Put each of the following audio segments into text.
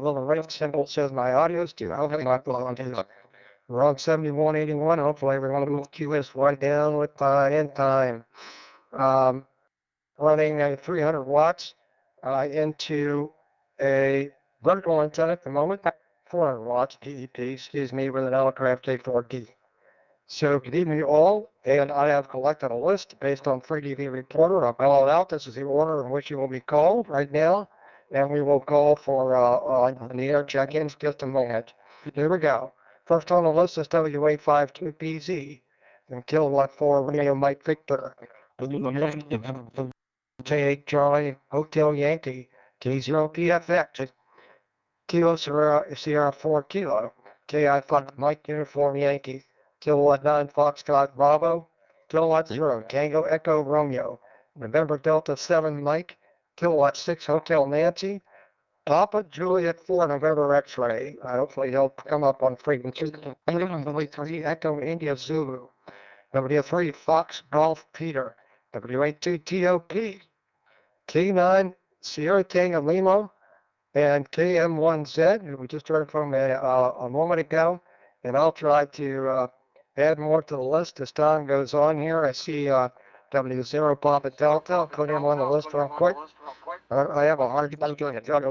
little red symbol says my audio is too. I'll have my on to we're on 7181. Hopefully everyone will QS right down with in time. Um, Running a 300 watts into a vertical antenna at the moment, 400 watts DEP, excuse me, with an Elecraft A4D. So good evening all, and I have collected a list based on FreeDV Reporter. I'll spell it out. This is the order in which you will be called right now, and we will call for on the air check-ins just a moment. Here we go. First on the list is WA52PZ, and Kilowatt 4 Radio Mike Victor. J8 Charlie Hotel Yankee, K0PFX, Kilo Sierra 4 Kilo, KI5 Mike Uniform Yankee, Kilowatt 9 Foxtrot Bravo, Kilowatt 0 Tango Echo Romeo, November Delta 7 Mike, Kilowatt 6 Hotel Nancy, Papa Juliet 4 November X-Ray. Hopefully he'll come up on frequency. 3 Echo India Zulu, W3 Fox Golf Peter, W82 TOP, K9 Sierra Tango Lima, and KM1Z, who we just heard from a moment ago. And I'll try to add more to the list as time goes on here. I see W0 Papa Delta. I'll put him on the list real quick. I have a hard time doing it. And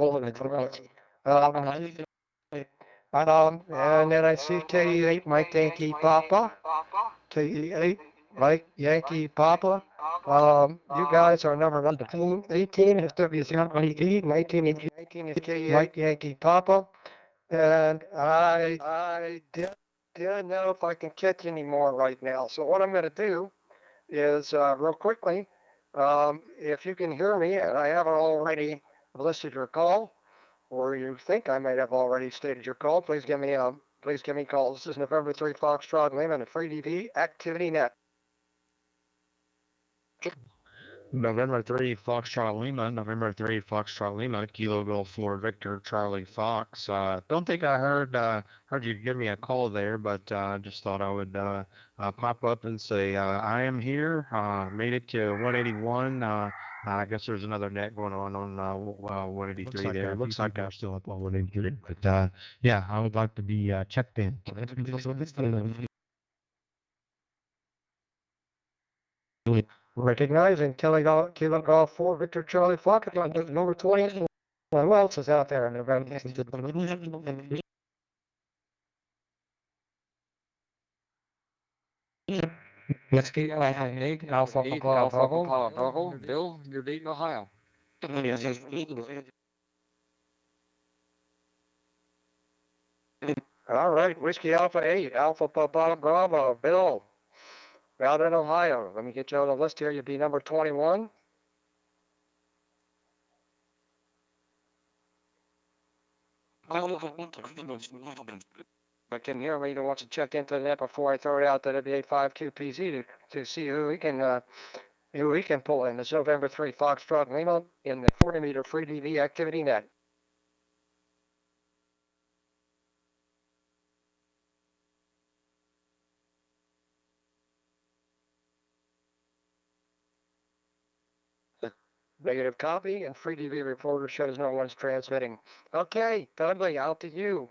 then I see KE8 Mike Yankee Papa. KE8 Mike Yankee Papa. You guys are number 18 is W0 19 is Mike Yankee Papa. And I didn't know if I can catch any more right now. So what I'm going to do is real quickly, if you can hear me and I haven't already listed your call, or you think I might have already stated your call, please give me a call. This is November 3 Foxtrot Lima and FreeDV Activity Net. November 3 Foxtrot Lima, November 3 Foxtrot Lima, Kilo Golf 4 Victor Charlie Fox. Don't think I heard you give me a call there, but just thought I would pop up and say I am here. Made it to 181. I guess there's another net going on 183 there. Looks like I'm still up on 183, but yeah, I would like to be checked in. Recognizing Kilo Golf 4 Victor Charlie Fox, number 20. Who else is out there in November? Let's get Alpha Papa Bravo. Bill, you're Dayton, Ohio. All right, Whiskey Alpha 8, Alpha Papa Bravo, Bill, out in Ohio. Let me get you on the list here. You'd be number 21. But can hear me, you want to check into that before I throw it out to the WA52PZ to see who we can pull in. It's November 3 Foxtrot Lima in the 40-meter FreeDV Activity Net. Negative copy, and FreeDV reporter shows no one's transmitting. Okay, Dudley, out to you.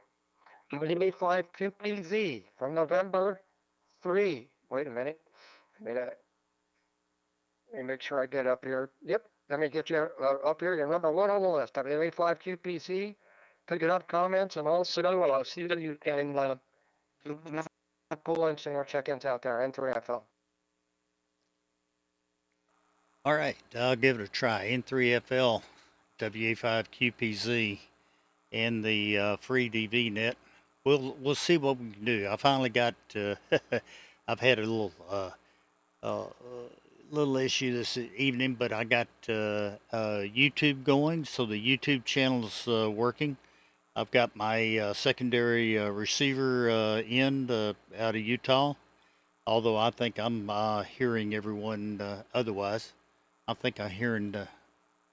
WA52PZ from November 3. Wait a minute. Let me make sure I get up here. Yep, let me get you up here. You're number 1 on the list. WA52PC. Pick it up, comments, and also I'll see that you can pull in some more check-ins out there. N3FL. All right, I'll give it a try. N3FL, WA5QPZ, and the FreeDV net. We'll see what we can do. I finally got. I've had a little issue this evening, but I got YouTube going, so the YouTube channel's working. I've got my secondary receiver end out of Utah, although I think I'm hearing everyone otherwise. I think I'm hearing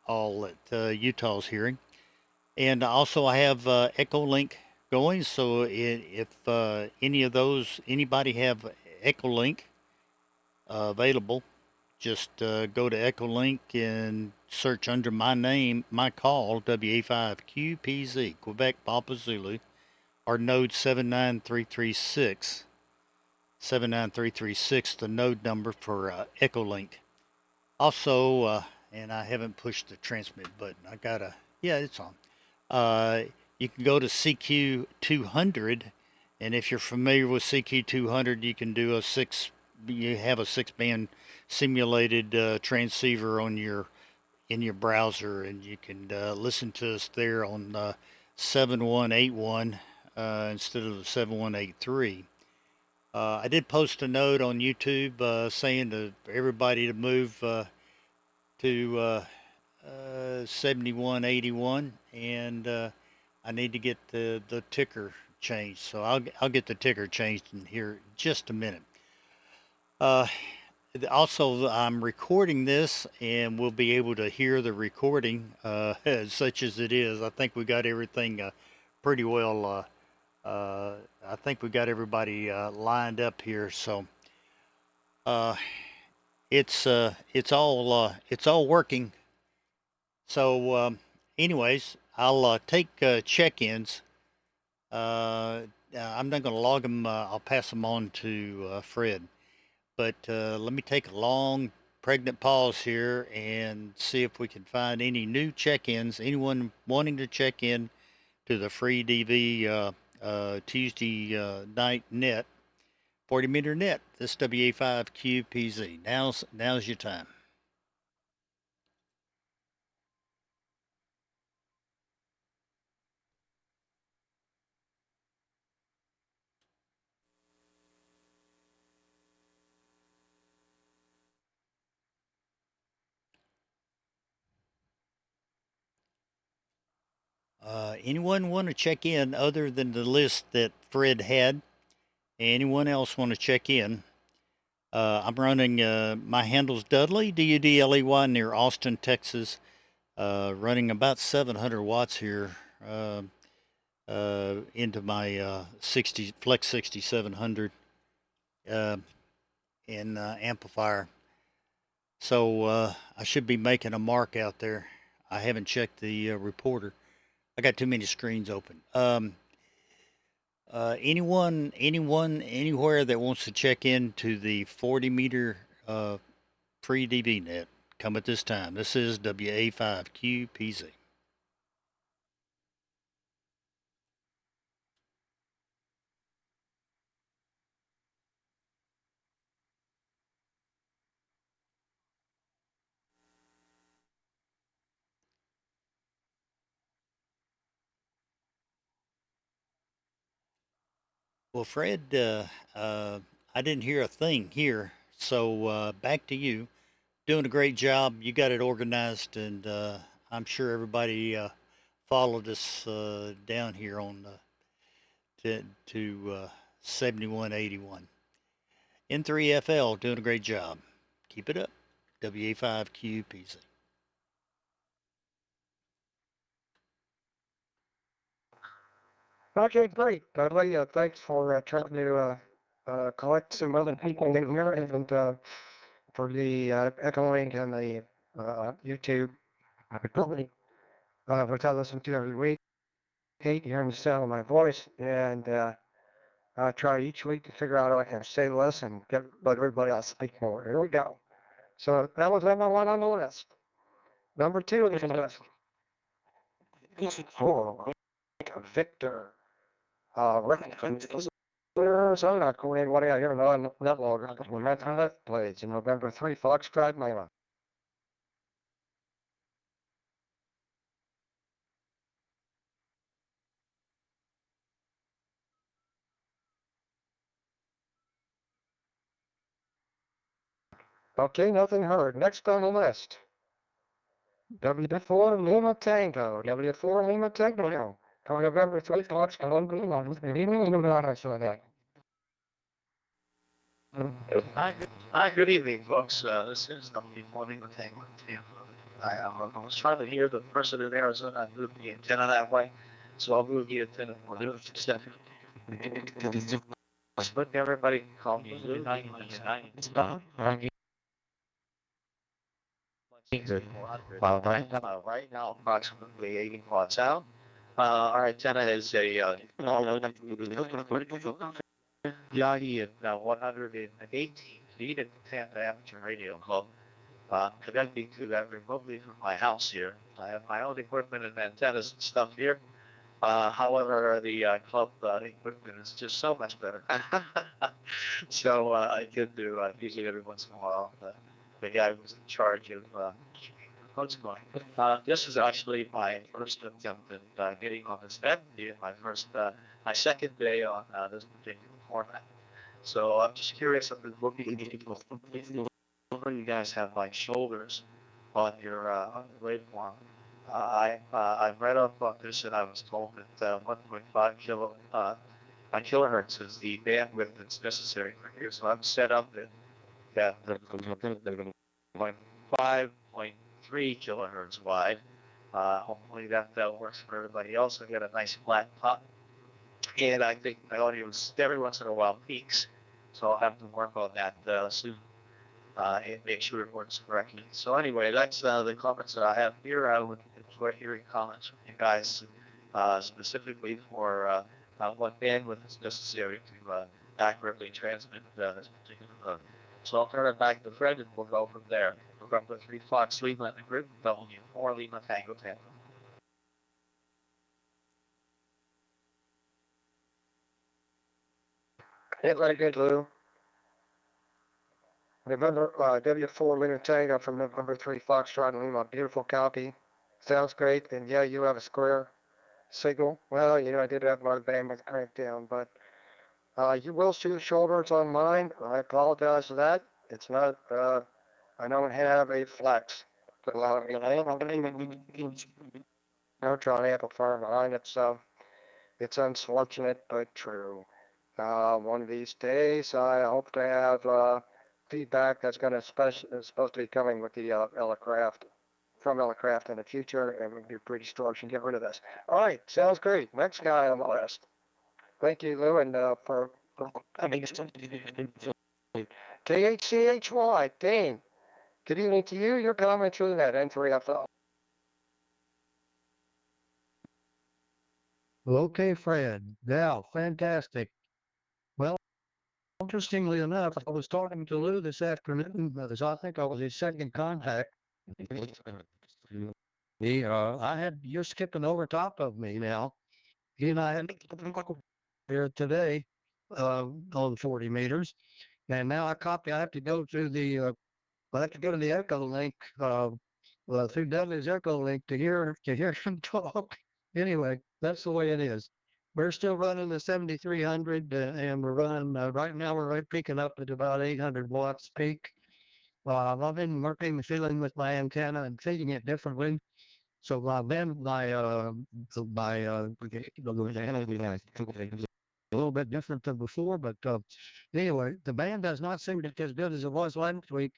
all that Utah's hearing. And also I have EchoLink going, so if anybody have EchoLink available, just go to EchoLink and search under my name, my call, WA5QPZ, Quebec Papa Zulu, or node 79336, the node number for EchoLink. Also, and I haven't pushed the transmit button. I gotta, yeah, it's on. Uh, you can go to CQ200, and if you're familiar with CQ200, you can do you have a 6-band simulated transceiver on in your browser, and you can listen to us there on 7181 instead of the 7183. I did post a note on YouTube saying to everybody to move to 7181, and I need to get the ticker changed. So I'll get the ticker changed in here just a minute. Uh, Also, I'm recording this, and we'll be able to hear the recording, such as it is. I think we got everything pretty well. I think we got everybody lined up here, so uh, it's all working. So, anyways, I'll take check-ins. I'm not going to log them. I'll pass them on to Fred. But let me take a long pregnant pause here and see if we can find any new check-ins. Anyone wanting to check in to the FreeDV Tuesday night net, 40-meter net, this WA5QPZ. Now's your time. Anyone want to check in other than the list that Fred had? Anyone else want to check in? I'm running, my handle's Dudley, Dudley, near Austin, Texas. Running about 700 watts here into my 60 Flex 6700 in amplifier. So I should be making a mark out there. I haven't checked the reporter. I got too many screens open. Anyone, anywhere that wants to check into the 40-meter FreeDV net, come at this time. This is WA5QPZ. Well, Fred, I didn't hear a thing here, so back to you. Doing a great job. You got it organized, and I'm sure everybody followed us down here on to 7181. N3FL doing a great job. Keep it up. WA5QPZ. Okay, great. Dudley, thanks for trying to collect some other people in here and for the echoing and the YouTube company, which I listen to every week. Hate hearing the sound of my voice, and I try each week to figure out how I can say less and let everybody else speak more. Here we go. So that was number one on the list. Number two on the list is for Victor. Arizona, Korean, what do I hear on that logo? When that plays in November 3, Foxtrot, Maryland. Okay, nothing heard. Next on the list, W4 Lima Tango. W4 Lima Tango. On November 3, Foxtrot, Maryland. Good evening, folks. This is the morning thing with you. I was trying to hear the person in Arizona. I moved the antenna that way, so I'll move the antenna for the step. But everybody call me Lou. Right now, approximately 80 watts out. Our antenna is a Yagi at 118 feet and 10 diameter radio globe. Connecting to that remotely from my house here. I have my own equipment and antennas and stuff here. However, the club equipment is just so much better. So I can do usually every once in a while. The guy who's in charge of what's going. This is actually my first attempt at getting on this venue. My second day on this particular format. So I'm just curious if you guys have like shoulders on your waveform. I've read up on this and I was told that 1.5 kilohertz is the bandwidth that's necessary for here. So I'm set up that the 5.3 kilohertz wide. Hopefully that works for everybody else. I got a nice flat top, and I think my audio every once in a while peaks, so I'll have to work on that soon and make sure it works correctly. So anyway, that's the comments that I have here. I would enjoy hearing comments from you guys, specifically for what bandwidth is necessary to accurately transmit this particular mode. So I'll turn it back to Fred, and we'll go from there. From the 3 Fox Lima group, W4 Lima Tango Tango. Hit like good, Lou. November W4 Lima Tango from November 3 Foxtrot Lima. Beautiful copy. Sounds great. And yeah, you have a square signal. Well, I did have my bandwidth cranked down, but you will see shoulders on mine. I apologize for that. It's not, I don't have a flex. Neutron amplifier behind it, so it's unfortunate but true. One of these days, I hope to have feedback that's going to is supposed to be coming with the from Ellicraft in the future, and we'll be pretty strong to get rid of this. All right, sounds great. Next guy on the list. Thank you, Lou, and for KHCHY, Dane. Good evening to you. Your comment through that N3FL. Okay, Fred. Yeah, fantastic. Well, interestingly enough, I was talking to Lou this afternoon. I think I was his second contact. I had you're skipping over top of me now. He and I had here today on 40 meters, and now I have to go to the EchoLink through Dudley's EchoLink to hear him talk. Anyway, that's the way it is. We're still running the 7300, and we're running right now. We're right peaking up at about 800 watts peak. I've been working, fiddling with my antenna and feeding it differently. So a little bit different than before, but anyway, the band does not seem to be as good as it was last week.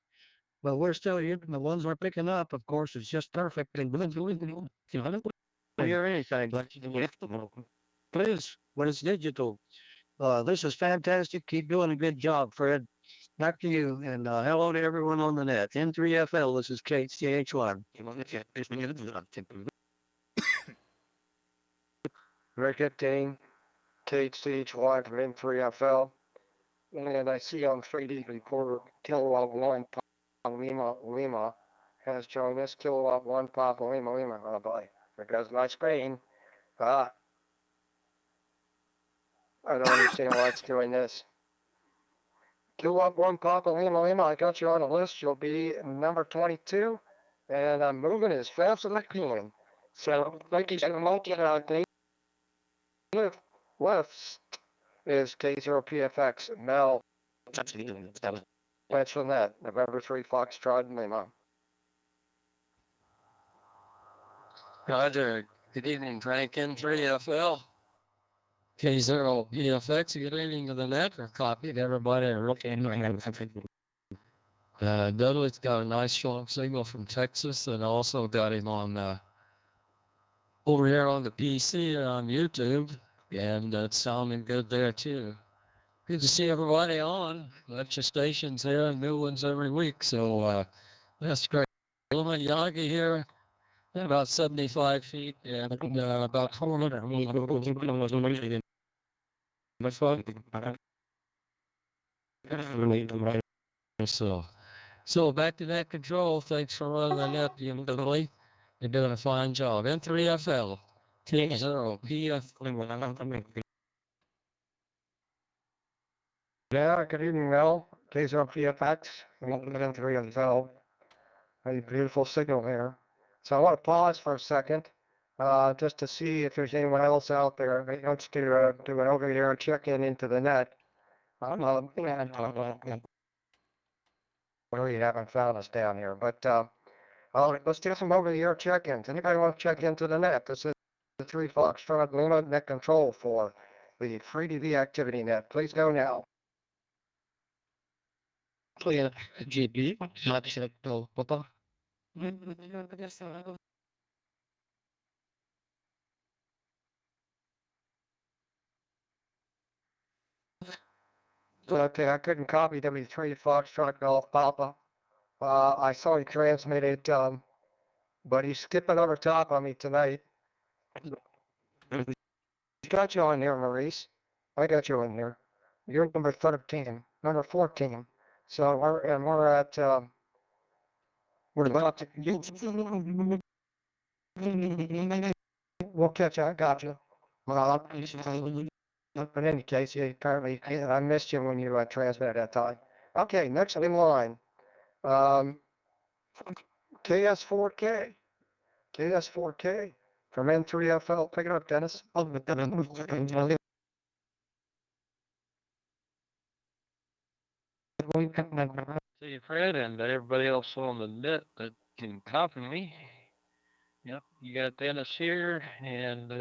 But we're still using the ones we're picking up. Of course, it's just perfect. And hear anything, please, when it's digital. This is fantastic. Keep doing a good job, Fred. Back to you, and hello to everyone on the net. N3FL, this is KCH1. Very good, Dane. KHCHY from N3FL. And I see on 3D recorder kilowatt 1 Lima has joined us. Kilowatt 1 Papa Lima. Oh boy. Because my screen. I don't understand why it's doing this. Kilowatt 1 Papa Lima. I got you on the list. You'll be number 22. And I'm moving as fast as I can. So, thank you so much. Left is K0PFX. Mel. That's from that. November 3 Foxtrot Lima. Roger. Good evening, Frank N3FL. K0 EFX, good evening to the net. A copy of everybody. Dudley's got a nice strong signal from Texas, and also got him on over here on the PC and on YouTube, and it's sounding good there too. Good to see everybody on. Lecture stations here and new ones every week, so that's great. Yagi here, about 75 feet and about 400. So back to net control. Thanks for running the net, Dudley. You're doing a fine job. N3FL, T0, PF. Yeah, good evening, Mel. K0PFX, 113 of Zell. A beautiful signal here. So I want to pause for a second, just to see if there's anyone else out there that wants to do an over-the-air check-in into the net. We haven't found us down here, but let's do some over-the-air check-ins. Anybody want to check into the net? This is the 3 Foxtrot Luna net control for the FreeDV activity net. Please go now. Clear, GB, Papa. Okay, I couldn't copy W3 Foxtrot Golf Papa. I saw he transmitted, but he's skipping over top on me tonight. Got you on there, Maurice. I got you in there. You're number 13, number 14. So we're at, we're about to, we'll catch you, I got you. Well, in any case, you apparently, I missed you when you transmitted that time. Okay, next in line, um, KS4K. KS4K from N3FL. Pick it up, Dennis. See you, Fred, and everybody else on the net that can copy me. Yep, you got Dennis here, and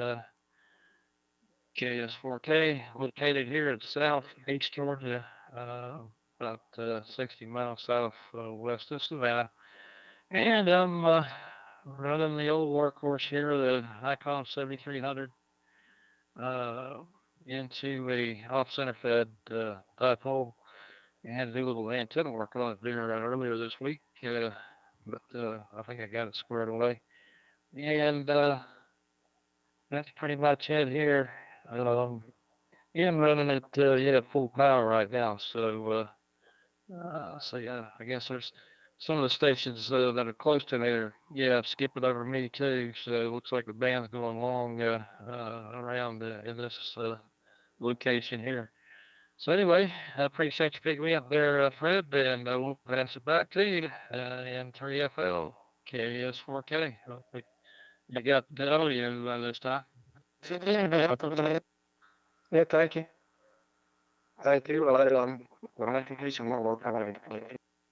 KS4K located here in southeast Georgia, about 60 miles south west of Savannah. And I'm running the old workhorse here, the Icon 7300, into a off-center fed dipole. I had to do a little antenna work on it there earlier this week, but I think I got it squared away. And that's pretty much it here. I'm running at full power right now, so yeah, I guess there's some of the stations that are close to me are skipping over me too. So it looks like the band's going long around in this location here. So anyway, I appreciate you picking me up there, Fred, and I will pass it back to you. And 3FL, KS4K. You got that audio this time. Yeah, thank you. Thank you.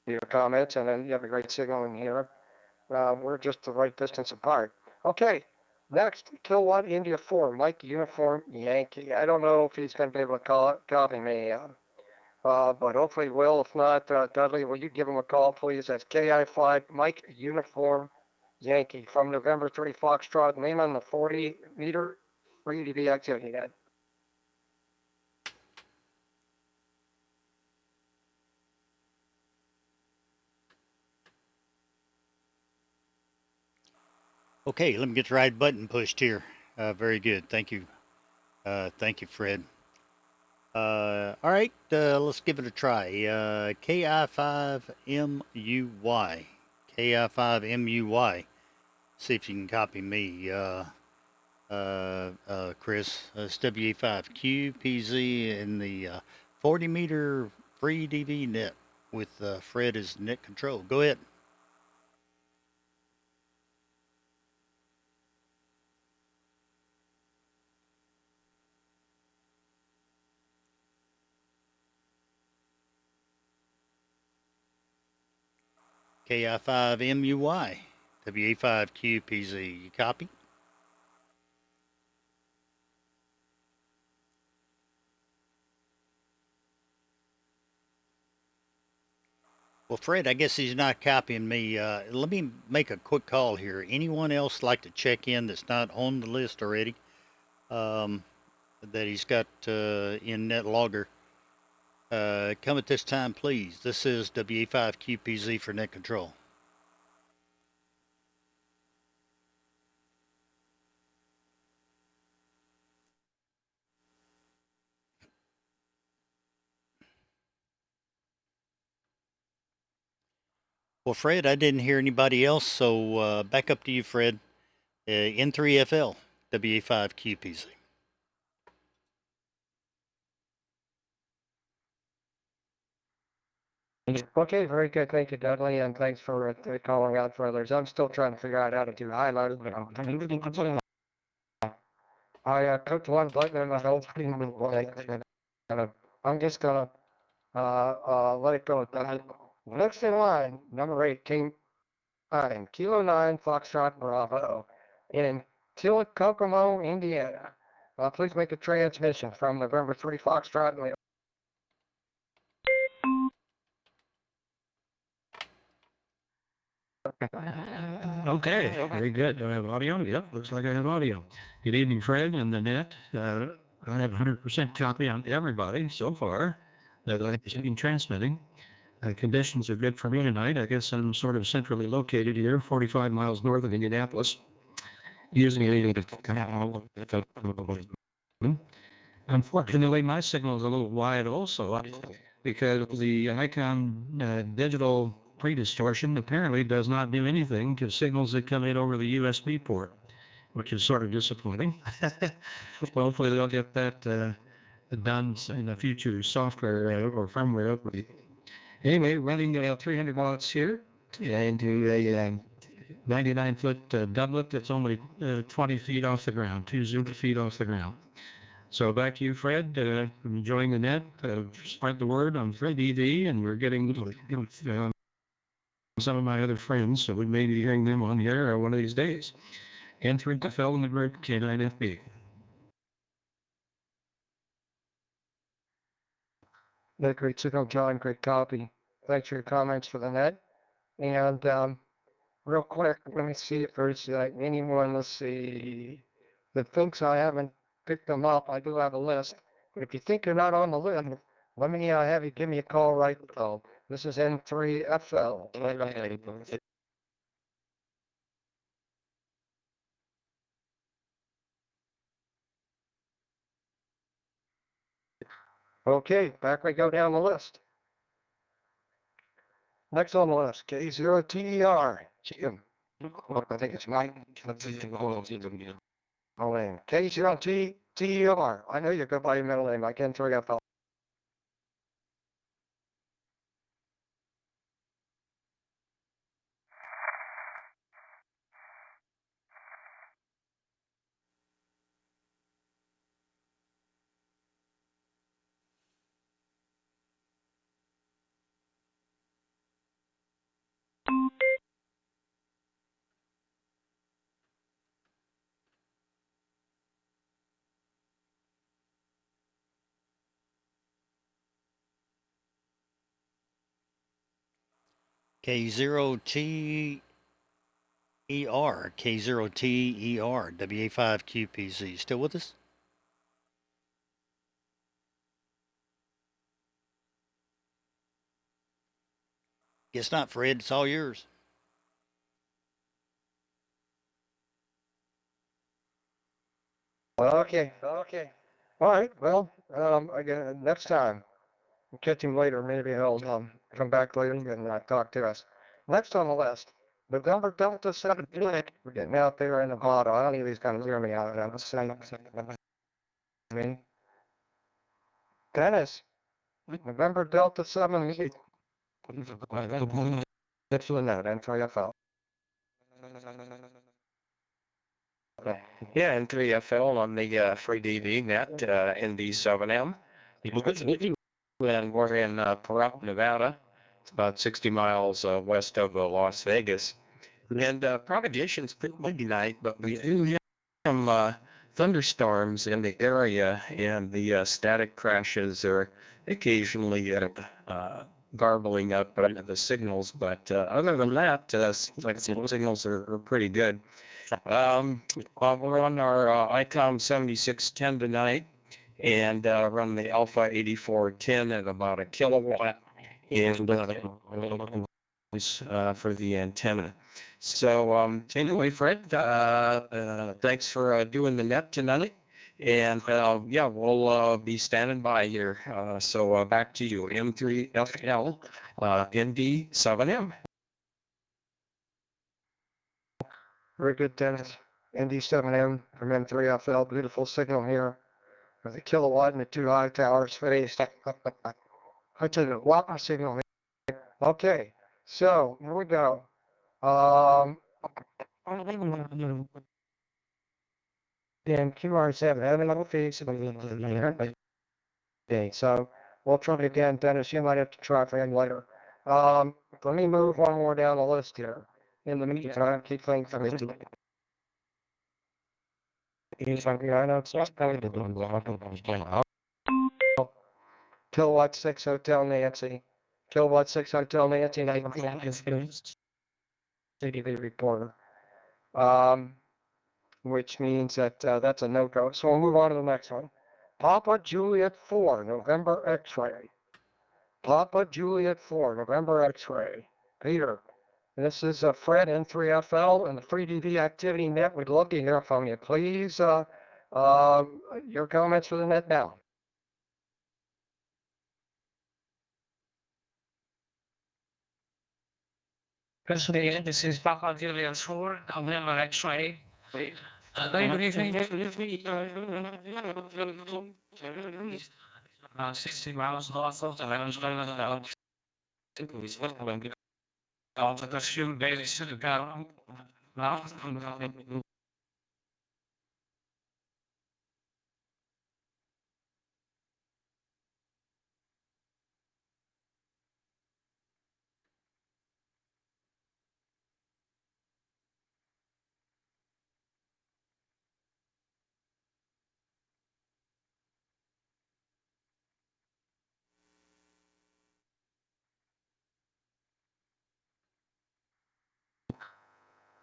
Your comments, and then you have a great signal in here. We're just the right distance apart. Okay, next, Kilowatt India 4, Mike Uniform Yankee. I don't know if he's going to be able to copy me, but hopefully he will. If not, Dudley, will you give him a call, please? That's KI5 Mike Uniform Yankee from November 3 Foxtrot Lima, the 40-meter FreeDV activity net. Okay, let me get the right button pushed here. Very good. Thank you. Thank you, Fred. All right, let's give it a try. KI5MUY. KI5MUY. See if you can copy me, Chris. It's WE5QPZ in the 40-meter FreeDV net with Fred as net control. Go ahead. KI5MUY, WE5QPZ. You copy? Well, Fred, I guess he's not copying me. Let me make a quick call here. Anyone else like to check in that's not on the list already? That he's got in NetLogger. Come at this time, please. This is WE5QPZ for net control. Well, Fred, I didn't hear anybody else, so back up to you, Fred. N3FL, WA5QPZ. Okay, very good. Thank you, Dudley, and thanks for calling out for others. I'm still trying to figure out how to do highlights. I clicked one button and the whole screen went blank. I'm just gonna let it go at that. Next in line, number 18, Kilo 9 Foxtrot Bravo in Tillet, Kokomo, Indiana. Please make a transmission from November 3 Foxtrot. Okay, very good. Do I have audio? Yep, looks like I have audio. Good evening, Fred and the net. I have 100% copy on everybody so far that I've been transmitting. Conditions are good for me tonight. I guess I'm sort of centrally located here, 45 miles north of Indianapolis, using a unfortunately, my signal is a little wide also because the Icon digital pre-distortion apparently does not do anything to signals that come in over the USB port, which is sort of disappointing. Well, hopefully they'll get that done in the future software or firmware update. Anyway, running 300 watts here into a 99-foot doublet that's only 20 feet off the ground, 2 feet off the ground. So back to you, Fred. Enjoying the net. Spread the word on FreeDV, and we're getting some of my other friends, so we may be hearing them on here one of these days. Enter the film and the group K9FB. Great signal, John. Great copy. Thanks for your comments for the net. And real quick, let me see if there's anyone, let's see, that thinks I haven't picked them up. I do have a list. But if you think you're not on the list, let me have you give me a call right now. This is N3FL. Okay, back we go down the list. Next on the list, K0TER. I think it's 9. K0TER. I know you go by your middle name. I can't throw you up. K0TER, K0TER, WA5QPZ. Still with us? Guess not, Fred. It's all yours. Okay. All right. Well, again, next time. We'll catch him later. Maybe he'll come back later and talk to us. Next on the list, November Delta 7. We're getting out there in the bottom. I don't think he's going to hear me out. I mean, Dennis, November Delta 7. That's the note, N3FL. Yeah, N3FL on the FreeDV net, ND7M. And we're in Pahrump, Nevada. It's about 60 miles west of Las Vegas. And propagation's pretty windy night, but we do have some thunderstorms in the area, and the static crashes are occasionally garbling up the signals. But other than that, like the signals are pretty good. We're on our ICOM 7610 tonight, and run the Alpha 8410 at about a kilowatt, and for the antenna. So anyway, Fred, thanks for doing the net tonight, and yeah, we'll be standing by here. So back to you, M3FL, ND7M. Very good, Dennis. ND7M from M3FL, beautiful signal here. With a kilowatt and the two high towers faced. I took a whopper signal here. Okay, so here we go. Then QR7, having a little fix. Okay, so we'll try it again, Dennis. You might have to try again later. Let me move one more down the list here. In the meantime, keep things from Kilowatt 6 Hotel Nancy. Kilowatt 6 Hotel Nancy. CDV reporter. Which means that that's a no-go. So we'll move on to the next one. Papa Juliet 4, November X-ray. Papa Juliet 4, November X-ray. Peter, this is Fred N3FL and the FreeDV Activity Net. We'd love to hear from you. Please, your comments for the net now. President, this is Papa Julian 4, November X-ray. Good evening. 60 miles north of the Venezuela. Of the few days to go.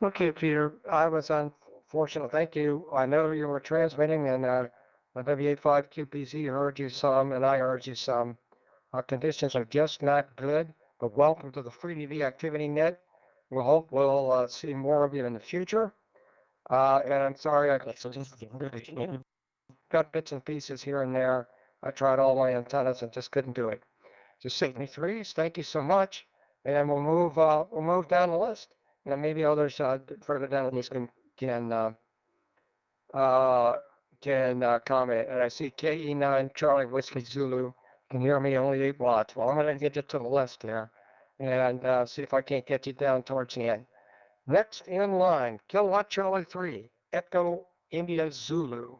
Okay, Peter, I was unfortunate. Thank you. I know you were transmitting and the W85QPZ heard you some and I heard you some. Our conditions are just not good, but welcome to the FreeDV Activity Net. We hope we'll see more of you in the future. And I'm sorry I got bits and pieces here and there. I tried all my antennas and just couldn't do it. So 73s, thank you so much. And we'll move down the list. And then maybe others further down the list comment. And I see KE9 Charlie Whiskey Zulu can hear me only 8 watts. Well, I'm going to get you to the list here and see if I can't get you down towards the end. Next in line, Kilowatt Charlie 3, Echo India Zulu.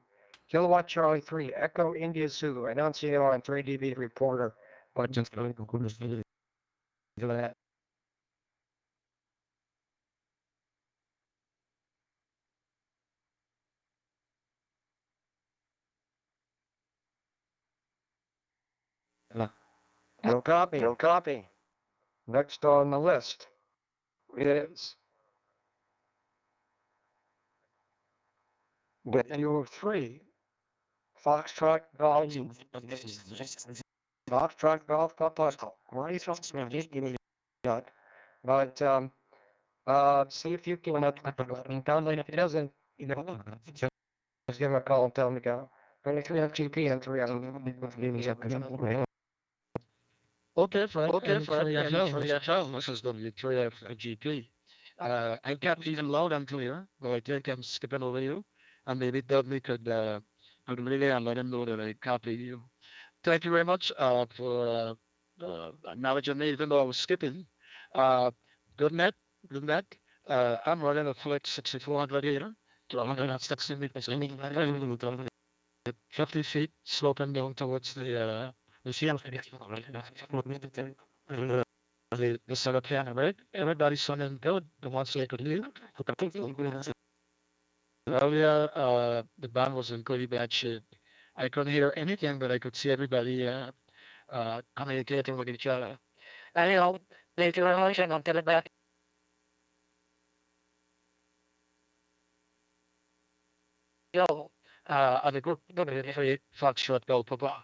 Kilowatt Charlie 3, Echo India Zulu. I don't see it on 3DB Reporter, but just go to that. No copy, no copy. Next on the list is Video 3, Foxtrot Golf, Foxtrot Golf Papa. But see if you can download. If it doesn't, just give him a call and tell him to go. 23 FGP and 3 Okay, Fred. And for the FL, this is W3FGP. I got even loud and clear, but I think I'm skipping over you. And maybe Dudley could relay and let him know that I copy you. Thank you very much for acknowledging me, even though I was skipping. Uh, good night. Good night. I'm running a Flex 6400 here. 160 meters, 50 feet, sloping down towards the sea. The solar panel, right? Everybody's sounding good. The ones they could hear. Earlier, the band was in pretty bad shape. I couldn't hear anything, but I could see everybody communicating with each other. And you know, later on, until about yo, of the group, Fox Short Go Papa.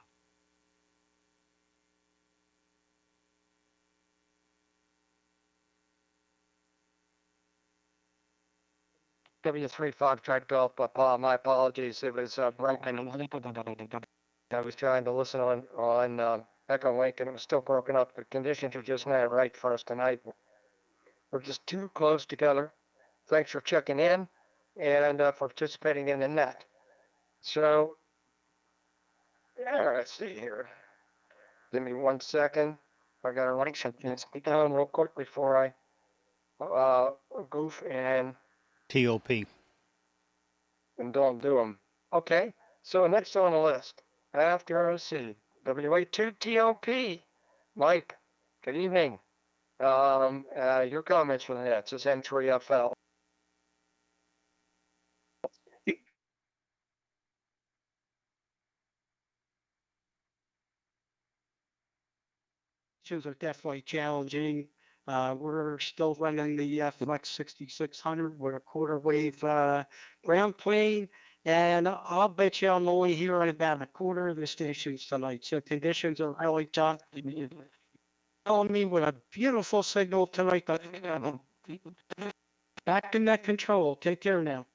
W3 Foxtrot Golf Papa. My apologies. It was broken. I was trying to listen on EchoLink and it was still broken up. The conditions are just not right for us tonight. We're just too close together. thanks for checking in and participating in the net. So, yeah, let's see here. Give me 1 second. I gotta write something down real quick before I goof TOP. and don't do them. Okay, so next on the list, after OC, WA2TOP. Mike, good evening. Your comments for the Nets is N3FL. Issues are definitely challenging. We're still running the FX 6600 with a quarter wave ground plane, and I'll bet you I'm only hearing about a quarter of the stations tonight. So conditions are really tough. Telling me with a beautiful signal tonight. But, back in that control. Take care now.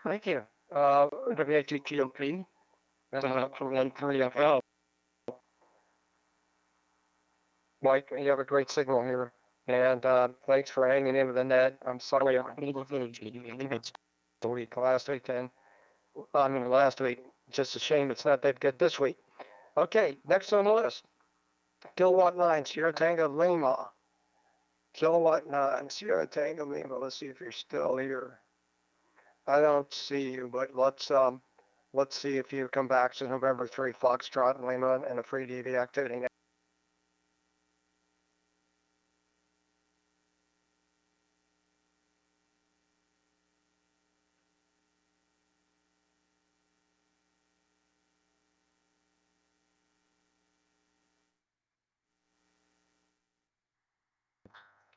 Thank you. WA2TOP. From N3FL. Mike, you have a great signal here. And thanks for hanging in with the net. I'm sorry it's the week last week and last week. Just a shame it's not that good this week. Okay, next on the list. Kilowatt 9, Sierra Tango Lima. Kilowatt 9, Sierra Tango Lima. Let's see if you're still here. I don't see you, but let's see if you come back to November 3 Foxtrot Lima and a FreeDV activity.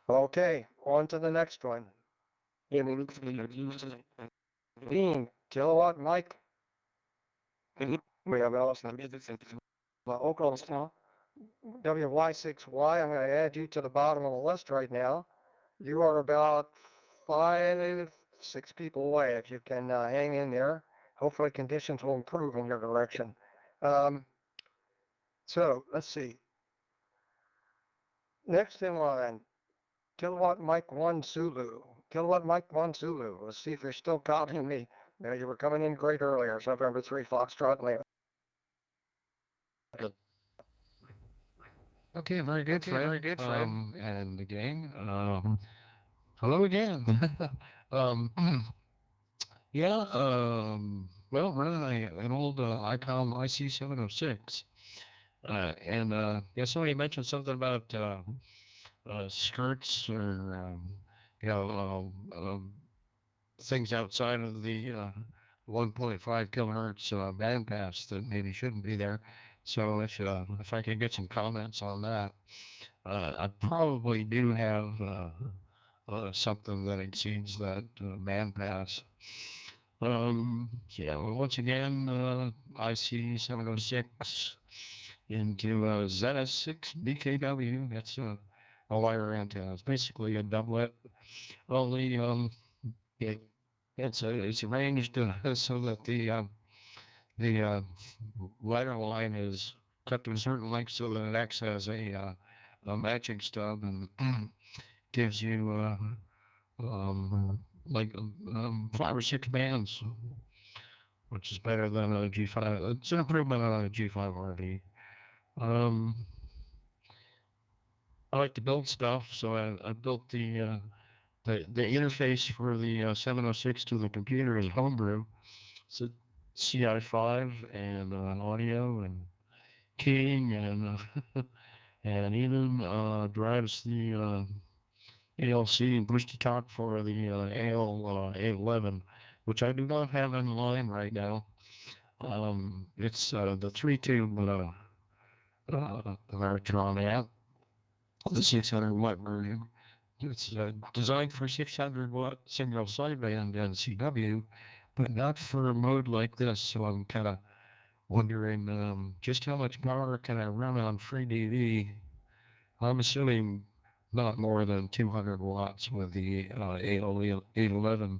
Okay, on to the next one. Lean, kilowatt Mike. We have Oklahoma now. WY6Y, I'm going to add you to the bottom of the list right now. You are about 6 people away if you can hang in there. Hopefully conditions will improve in your direction. So let's see. Next in line, Kilowatt Mike 1 Zulu. Kilowatt Mike 1 Zulu. Let's see if you're still copying me. You were coming in great earlier. So November 3 Foxtrot Lima. Okay, very good, Fred. And the gang. Hello again. um, yeah. Well, running an old ICOM IC706. Yeah, somebody mentioned something about skirts or you know things outside of the 1.5 kilohertz bandpass that maybe shouldn't be there. So if I can get some comments on that, I probably do have something that exceeds that bandpass. Yeah, well, once again, IC 706 into ZS6 BKW. That's a wire antenna. It's basically a doublet. Only it, it's arranged so that the wire line is cut to a certain length so that it acts as a matching stub and gives you like 5 or 6 bands, which is better than a G5. It's an improvement on a G5 RV. I like to build stuff, so I built the interface for the 706 to the computer is homebrew. It's a CI5 and audio and keying and and even drives the ALC and push to talk for the AL 811, which I do not have in line right now. It's the 3-tube Ameritron app, the 600 watt version. It's designed for 600 watt single sideband NCW, but not for a mode like this. So I'm kind of wondering just how much power can I run on FreeDV. I'm assuming not more than 200 watts with the AL 811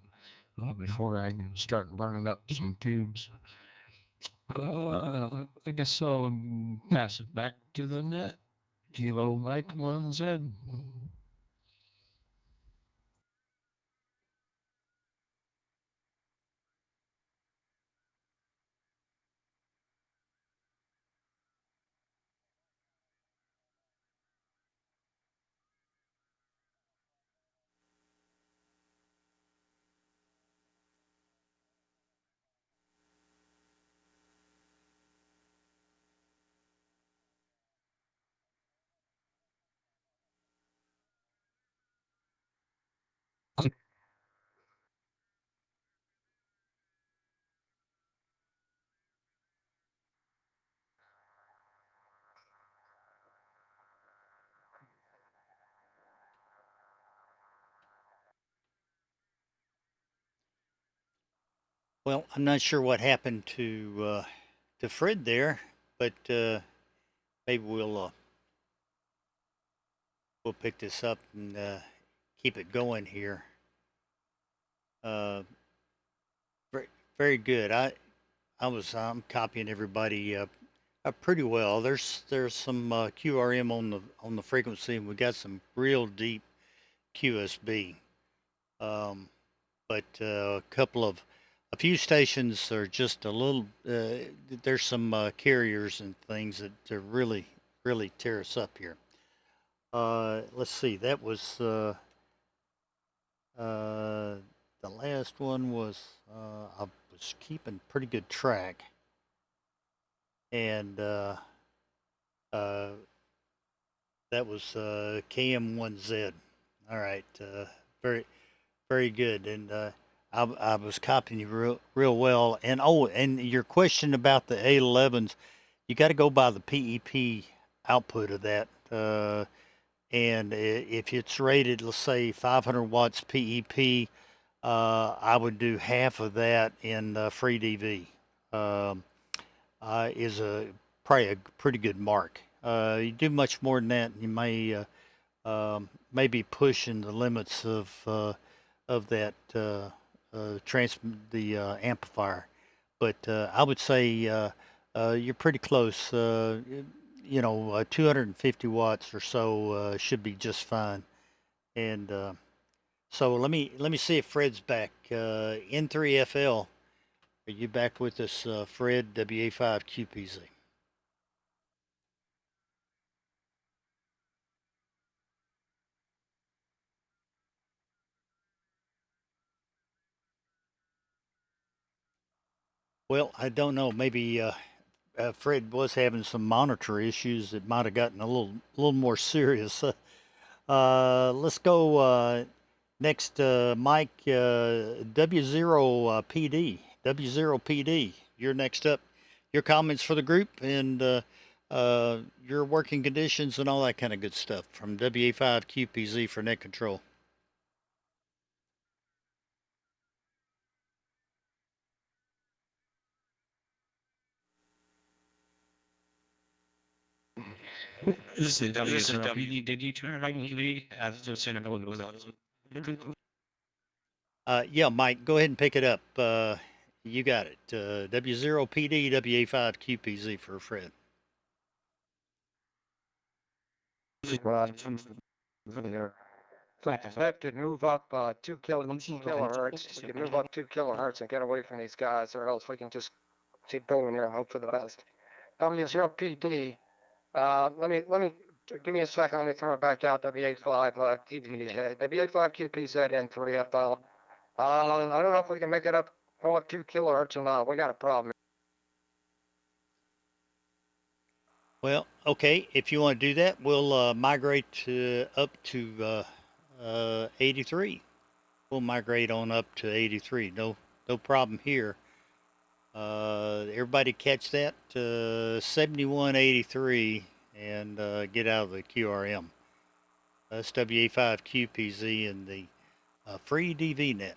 before I start burning up some tubes. I guess I'll pass it back to the net. Kilo Mike 1Z. Well, I'm not sure what happened to Fred there, but maybe we'll pick this up and keep it going here. Uh, very, very good. I'm copying everybody pretty well. There's some QRM on the frequency, and we got some real deep QSB. But a few stations are just a little. There's some carriers and things that really tear us up here. Let's see. That was the last one was I was keeping pretty good track, and uh, that was KM1Z. All right, very very good, and I was copying you real well. And and your question about the A11s, you got to go by the PEP output of that. And if it's rated, let's say 500 watts PEP, I would do half of that in FreeDV. Um, is probably a pretty good mark. You do much more than that, you may be pushing the limits of that the amplifier. But I would say you're pretty close. 250 watts or so should be just fine. And so let me see if Fred's back. N3FL, are you back with us, Fred? WA5QPZ. Well, I don't know. Maybe Fred was having some monitor issues that might have gotten a little more serious. Let's go next, Mike. W0 PD. W0 PD. You're next up. Your comments for the group and your working conditions and all that kind of good stuff from WA5QPZ for net control. This is WSW. Did you turn on EV? As just in a window. Yeah, Mike, go ahead and pick it up. You got it. W0 PD, WA5QPZ for Fred. Sept to move up 2 kilohertz. You can move up 2 kilohertz and get away from these guys, or else we can just keep building here and hope for the best. W0PD. Let me give me a second. Let me throw it back out. W85 W85QPZ N3FL. I don't know if we can make it up 2 kilohertz or not. We got a problem. Well, okay. If you want to do that, we'll migrate up to 83. We'll migrate on up to 83. No problem here. Everybody catch that? 7183 and get out of the QRM. That's WA5QPZ and the FreeDV net.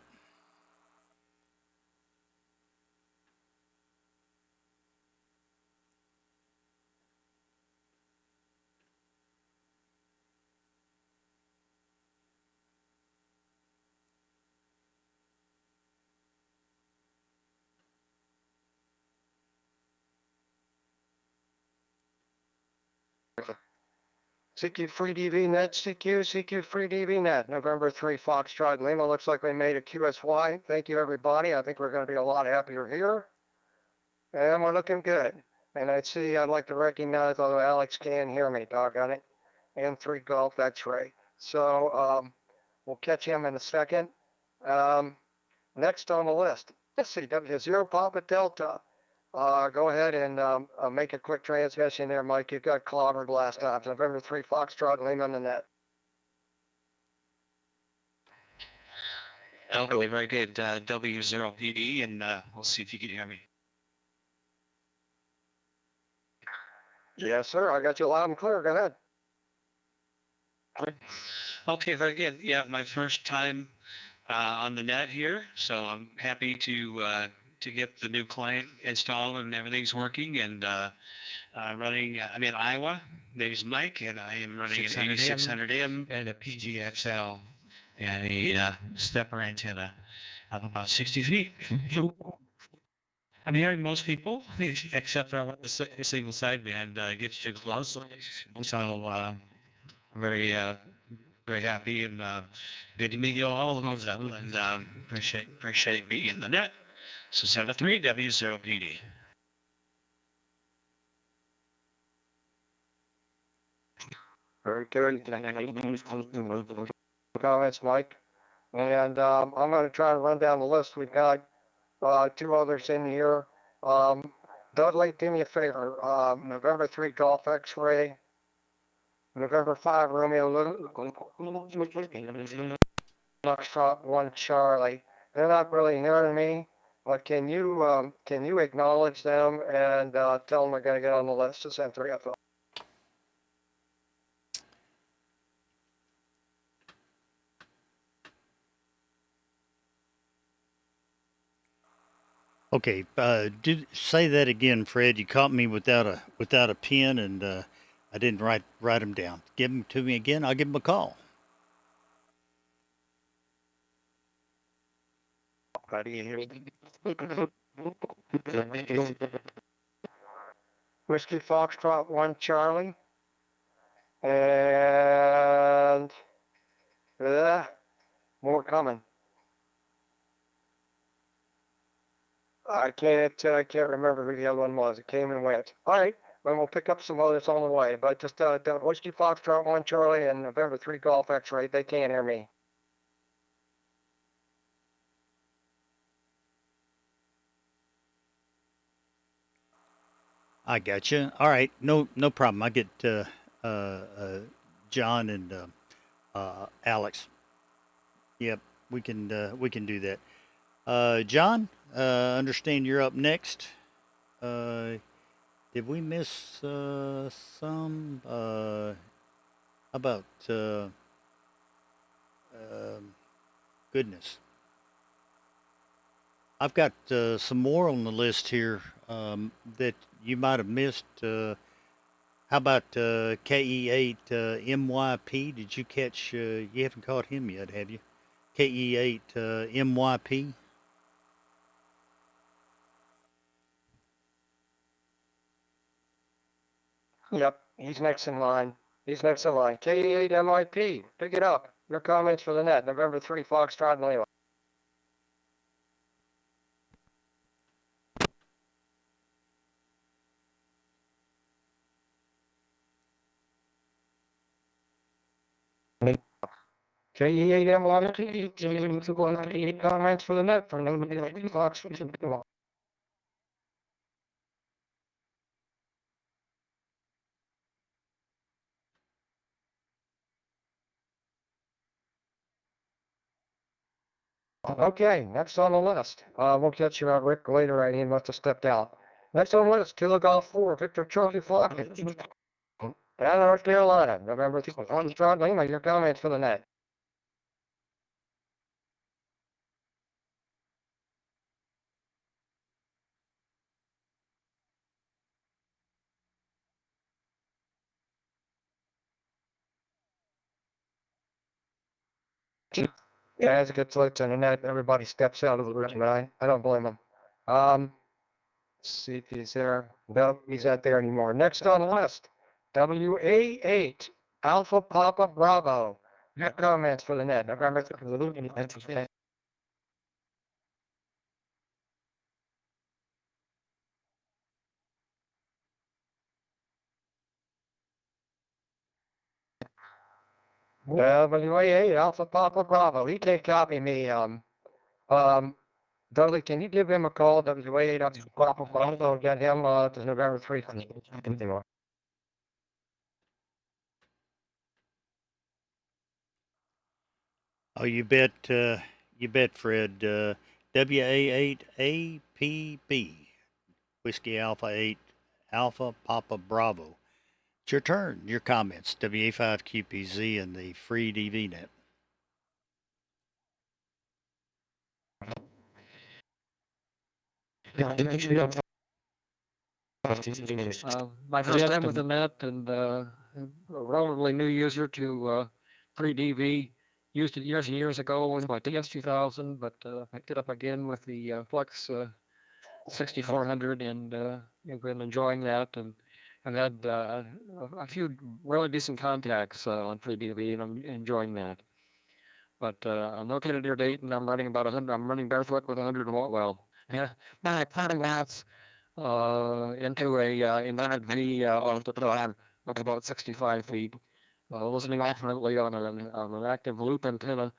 CQ FreeDV net, CQ FreeDV net, November 3 Foxtrot Lima. Looks like we made a QSY. Thank you, everybody. I think we're going to be a lot happier here. And we're looking good. And I'd like to recognize, although Alex can't hear me, doggone it, and 3 Golf X-Ray. So we'll catch him in a second. Next on the list, SCW 0 Papa Delta. Go ahead and make a quick transmission there, Mike. You got clobbered last time. November 3 Foxtrot Lima on the net. Okay, very good. W0PD, and we'll see if you can hear me. Yes, sir. I got you loud and clear. Go ahead. Okay, very good. Yeah, my first time on the net here, so I'm happy to get the new client installed and everything's working. And running. I'm in Iowa. Name's Mike, and I am running an 8600M and a PGXL and a stepper antenna of about 60 feet. I'm hearing most people, except for the single sideband, gets you close. So very very happy and good to meet you all, and appreciate being in the net. So 73 W0PD. Very good. Comments, Mike. And I'm going to try to run down the list. We've got 2 others in here. Dudley, do me a favor. November 3 Golf X-Ray. November 5 Romeo Foxtrot 1 Charlie. They're not really hearing me, but can you acknowledge them and tell them we're going to get on the list to send 3 of them? Okay, say that again, Fred. You caught me without a pen, and I didn't write them down. Give them to me again. I'll give them a call. Whiskey Foxtrot 1 Charlie. And more coming. I can't remember who the other one was. It came and went. All right, then we'll pick up some others on the way. But just Whiskey Foxtrot 1 Charlie and November 3 Golf X-Ray. They can't hear me. I got you. All right, no problem. I get John and Alex. Yep, we can do that. John, understand you're up next. Did we miss some? How about goodness? I've got some more on the list here that you might have missed. How about KE8 MYP? Did you catch? You haven't caught him yet, have you? KE8 MYP. Yep, he's next in line. KE8 MIP. Pick it up. Your comments for the net. November 3 Foxtrot and Lima. KE8 MIP. Comments for the net for November 3 Foxtrot and Lima. Okay, next on the list. We'll catch you out, Rick, later. He must have stepped out. Next on the list, Kilo Golf 4, Victor Charlie Flock. North Carolina, November 3 Foxtrot Lima. Your comments for the net. Yeah, as it gets late on the net, everybody steps out of the room, but I don't blame them. Let's see if he's there. No, he's not there anymore. Next on the list, WA8 Alpha Papa Bravo. Net comments for the net. November 3rd. Well, WA8, Alpha Papa Bravo. He can't copy me. Dudley, can you give him a call? WA8 Alpha Papa Bravo. Get him to November 3rd. Oh, you bet, Fred. WA8APB, Whiskey Alpha 8, Alpha Papa Bravo. It's your turn. Your comments. WA5QPZ and the FreeDV net. My first time with the net and a relatively new user to 3DV. Used it years and years ago with my TS2000, but picked it up again with the Flex 6400 and I've been enjoying that and had a few really decent contacts on 3DV and I'm enjoying that. But I'm located near Dayton. I'm running about 100. I'm running barefoot with 100 watt well. Yeah, my planning that's into a inverted V on the plan of about 65 feet. Listening alternately on an active loop antenna,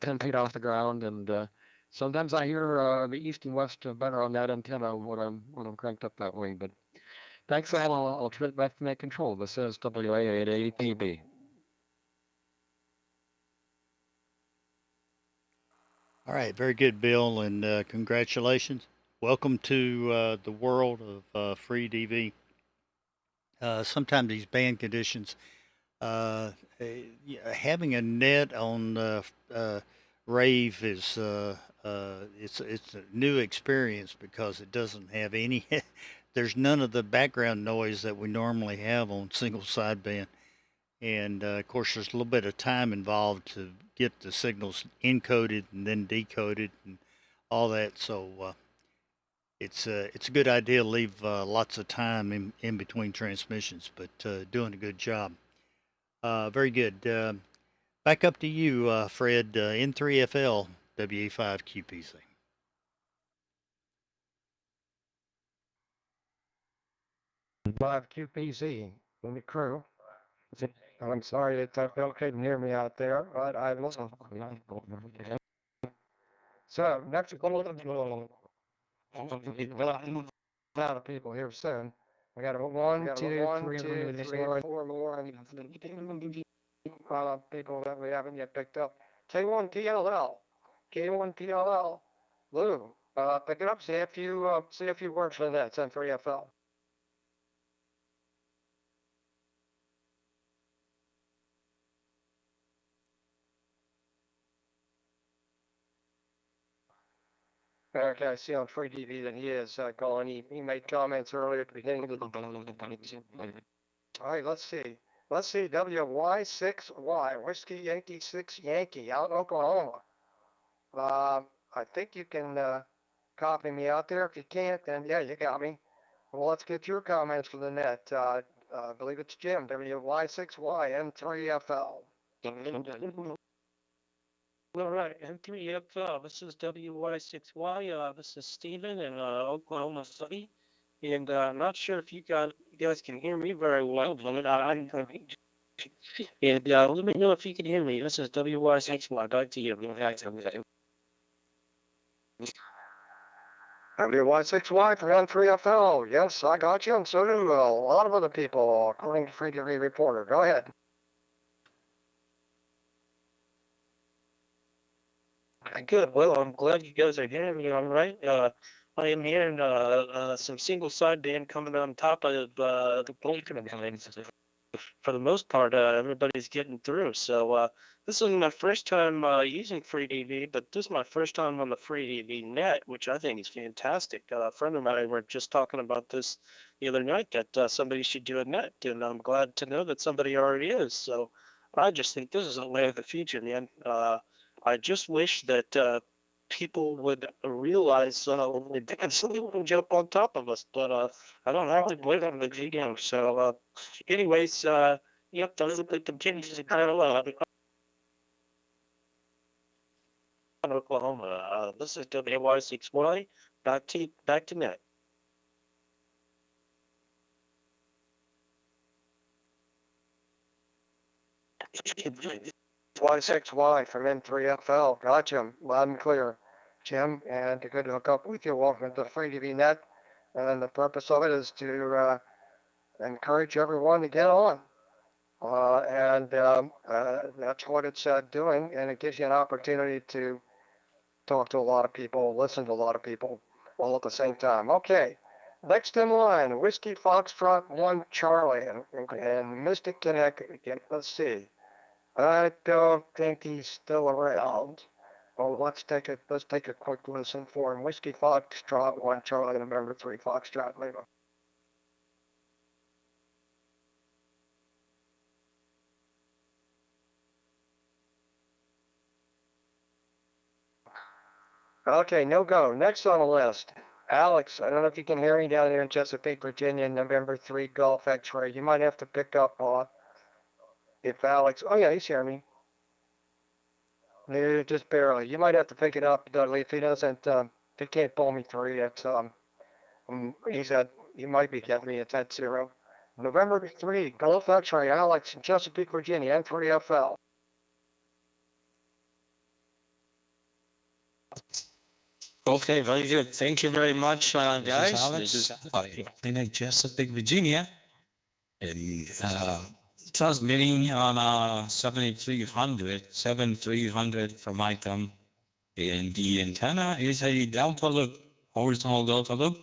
10 feet off the ground, and sometimes I hear the east and west better on that antenna when I'm cranked up that way. But thanks, I'll turn it back to make control. This is WA8APB. All right, very good, Bill, and congratulations. Welcome to the world of FreeDV. Sometimes these band conditions, having a net on Rave is it's a new experience because it doesn't have any. There's none of the background noise that we normally have on single sideband. And of course, there's a little bit of time involved to get the signals encoded and then decoded and all that. So it's a good idea to leave lots of time in between transmissions, but doing a good job. Very good. Back up to you, Fred. N3FL WA5QPC. Live QPZ from the crew. I'm sorry that Bill couldn't hear me out there, but I listen. So next, a lot of people here soon. We got a one, two, three, four more, and people that we haven't yet picked up. K1PLL, K1PLL, Lou, pick it up. See if you work for that. Send 3FL. Okay, I see on FreeDV that he is calling. He made comments earlier at the beginning of the. All right, let's see. Let's see. WY6Y, Whiskey Yankee 6 Yankee, out in Oklahoma. I think you can copy me out there. If you can't, then yeah, you got me. Well, let's get your comments for the net. I believe it's Jim, WY6Y, M3FL. All right, M3FL, this is WY6Y. This is Steven in Oklahoma City. And I'm not sure if you guys can hear me very well, but and let me know if you can hear me. This is WY6Y. Back to you. WY6Y for M3FL. Yes, I got you, and so do a lot of other people, according to FreeDV Reporter. Go ahead. Good. Well, I'm glad you guys are hearing me all right. I am hearing some single sideband coming on top of the blinking lines. For the most part, everybody's getting through. So this is my first time using FreeDV, but this is my first time on the FreeDV net, which I think is fantastic. A friend of mine and I were just talking about this the other night that somebody should do a net, and I'm glad to know that somebody already is. So I just think this is a way of the future, man. I just wish that people would realize when they dance, they wouldn't jump on top of us. But I don't really believe in the GM. So anyways, Yep, those are the changes in Colorado. Oklahoma. This is WY6Y. Back to net. Y6Y from N3FL. Gotcha. Loud and clear. Jim, and good to hook up with you. Welcome to FreeDV Net. And the purpose of it is to encourage everyone to get on. That's what it's doing, and it gives you an opportunity to talk to a lot of people, listen to a lot of people, all at the same time. Okay, next in line, Whiskey Foxtrot 1 Charlie and Mystic Connecticut. Let's see. I don't think he's still around. Well, let's take a quick listen for him. Whiskey Foxtrot 1 Charlie, November 3 Foxtrot Lima. Okay, no go. Next on the list, Alex. I don't know if you can hear me down there in Chesapeake, Virginia, November 3 Golf X-ray. You might have to pick up if Alex. Oh yeah, he's hearing me. Yeah, just barely. You might have to pick it up, Dudley. If he doesn't, if he can't pull me through yet, he said you might be getting me at that 0. November 3 Golf X-ray, Alex in Chesapeake, Virginia, N3FL. Okay, very good. Thank you very much, guys. This is Alex in Chesapeake, Virginia. And, transmitting on 7300 from item. And the antenna is a delta loop, horizontal delta loop.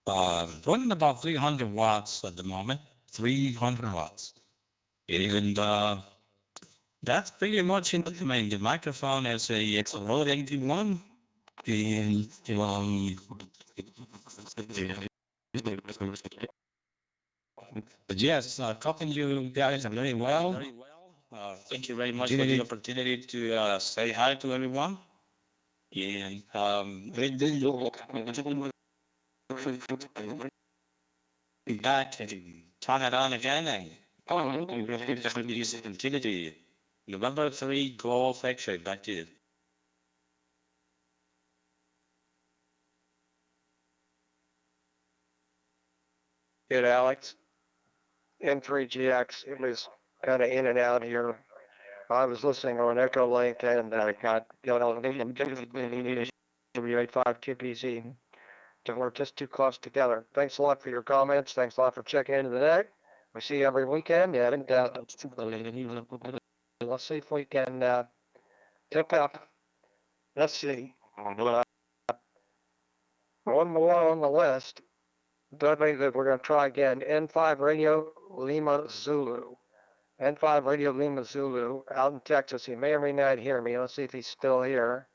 Running about 300 watts at the moment. 300 watts. And that's pretty much implemented. The microphone has a X-Road 81. And but yes, copying you guys very well. Thank you very much for the opportunity to say hi to everyone. And back and turn it on again. And continue. November 3 Golf X-ray. Back to you. Good, Alex. N3GX. It was kind of in and out here. I was listening on EchoLink and I got W85QPZ. So we're just too close together. Thanks a lot for your comments. Thanks a lot for checking into the net. We see you every weekend. And let's see if we can tip up. Let's see. One more on the list. Dudley, that we're going to try again. N5 Radio Lima Zulu. N5 Radio Lima Zulu out in Texas. He may or may not hear me. Let's see if he's still here.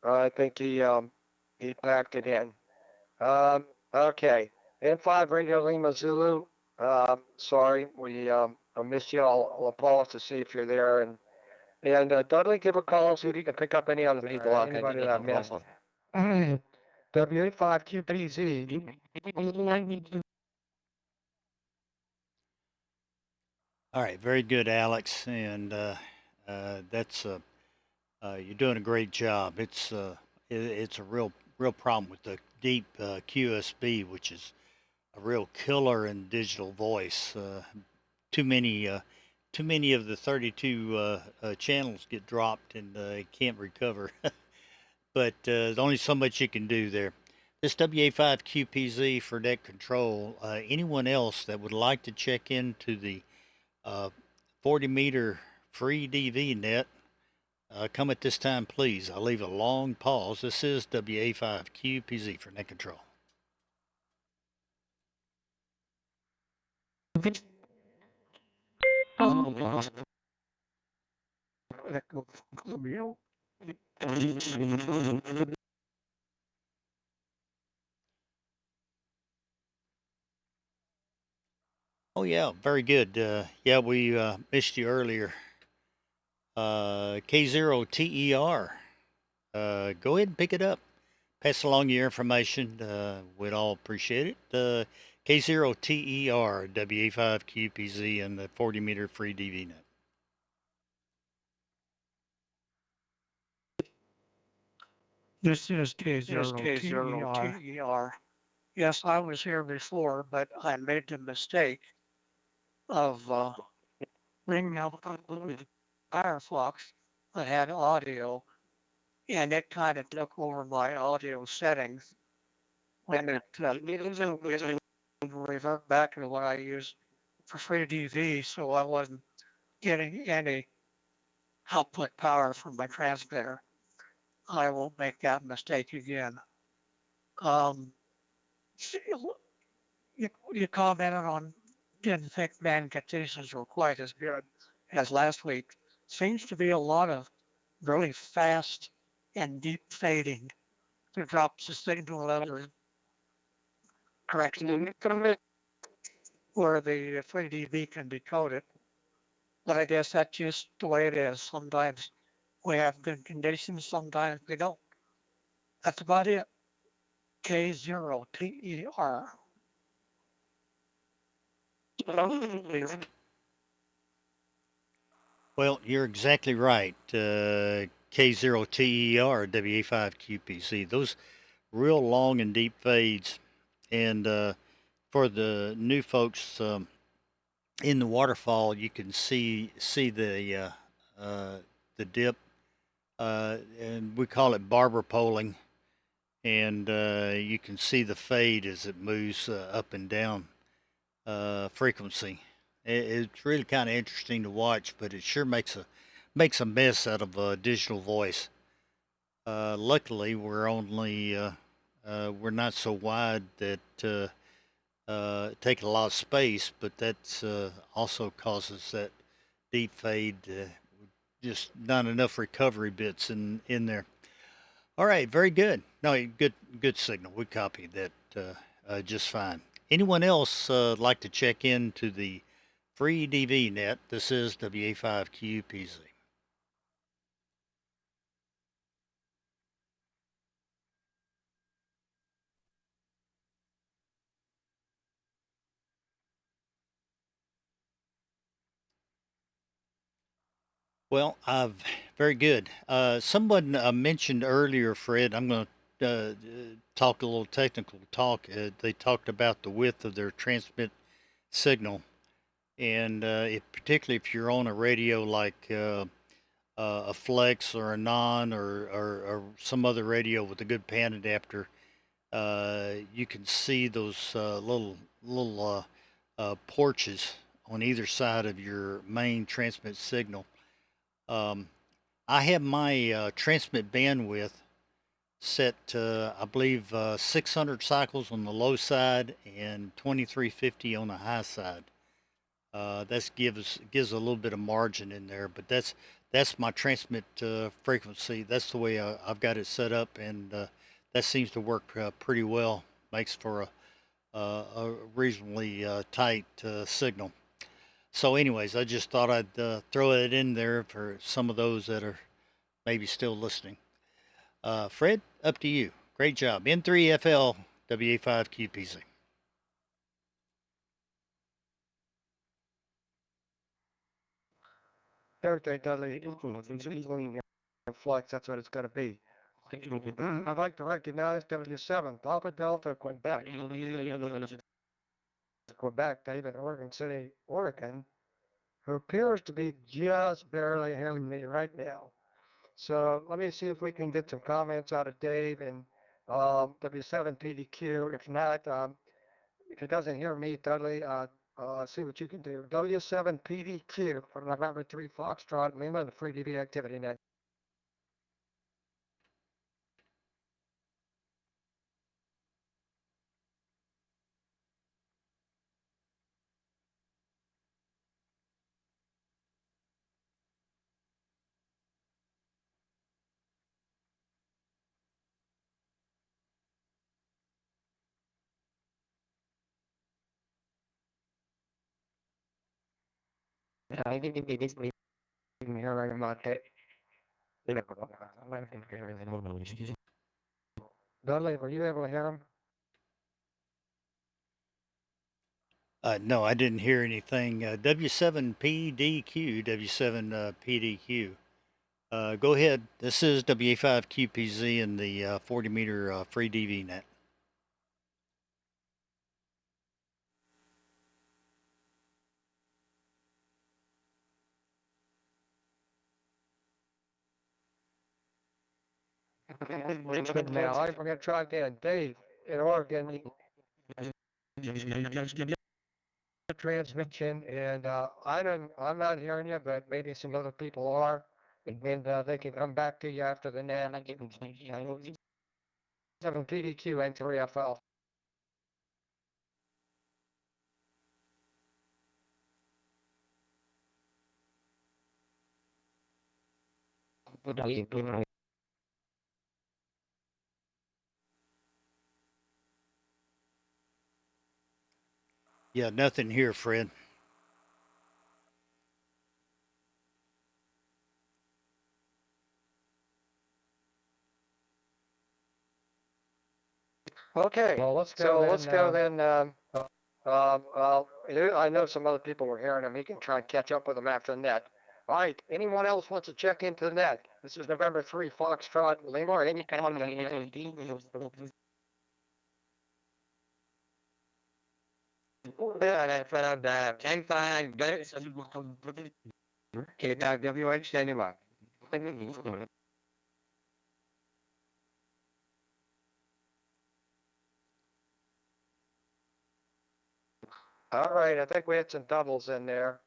I think he packed it in. Okay. N5 Radio Lima Zulu. Sorry, I missed you. I'll pause to see if you're there. And Dudley, give a call, see if you can pick up any other people. Anybody that I missed. W85QPZ. All right, very good, Alex, and that's you're doing a great job. It's a real problem with the deep QSB, which is a real killer in digital voice. Too many of the 32 channels get dropped and can't recover. But there's only so much you can do there. This WA5QPZ for net control. Anyone else that would like to check into the 40-meter FreeDV net, come at this time, please. I'll leave a long pause. This is WA5QPZ for net control. Oh yeah, very good. Yeah, we missed you earlier. K0TER. Go ahead and pick it up. pass along your information. We'd all appreciate it. K0TER WA5QPZ and the 40-meter FreeDV net. This is K0 K0TER. TER. Yes, I was here before, but I made the mistake of ringing up with Firefox that had audio, and it kind of took over my audio settings when it revert back to what I used for FreeDV, so I wasn't getting any output power from my transmitter. I won't make that mistake again. Um, you commented on didn't think man conditions were quite as good as last week. Seems to be a lot of really fast and deep fading to drop the signal level correctly where the 3dB can decode it. But I guess that's just the way it is. Sometimes we have good conditions, sometimes we don't. That's about it. K0TER. Well, you're exactly right. K0TER WA5QPC. Those real long and deep fades. And for the new folks in the waterfall, you can see the dip, and we call it barber poling. And you can see the fade as it moves up and down frequency. It's really kind of interesting to watch, but it sure makes a mess out of digital voice. Luckily, we're not so wide that take a lot of space, but that also causes that deep fade. Just not enough recovery bits in there. All right, very good. No, good signal. We copied that just fine. Anyone else like to check into the free DV net? This is WA5QPZ. Well, very good. Someone mentioned earlier, Fred. I'm going to talk a little technical talk. They talked about the width of their transmit signal, and particularly if you're on a radio like a flex or a non or some other radio with a good pan adapter, you can see those little porches on either side of your main transmit signal. I have my transmit bandwidth set to, I believe, 600 cycles on the low side and 2350 on the high side. That gives a little bit of margin in there, but that's my transmit frequency. That's the way I've got it set up, and that seems to work pretty well. Makes for a reasonably tight signal. So, anyways, I just thought I'd throw it in there for some of those that are maybe still listening. Fred, up to you. Great job. N3FL WA5QPC. Everything Dudley flex, that's what it's going to be. I'd like to recognize W7, Papa Delta, Quebec. Quebec, David, Oregon City, Oregon, who appears to be just barely hearing me right now. So let me see if we can get some comments out of Dave and W7PDQ. If not, if he doesn't hear me, Dudley, see what you can do. W7PDQ for November 3 Foxtrot, Lima, the free DV activity net. I think it is here right about that. Dudley, were you able to hear him? No, I didn't hear anything. W7PDQ, W7PDQ. Go ahead. This is WA5QPZ in the 40 meter FreeDV net. Now, I'm going to try again. Dave, in Oregon, transmission, and I'm not hearing you, but maybe some other people are, and they can come back to you after the net. 7 PDQ and 3FL. Yeah, nothing here, Fred. Okay, well, let's go then. I know some other people were hearing him. He can try and catch up with them after the net. All right, anyone else wants to check into the net? This is November 3, Foxtrot, Lima, or any kind of. WH anyway. All right, I think we had some doubles in there.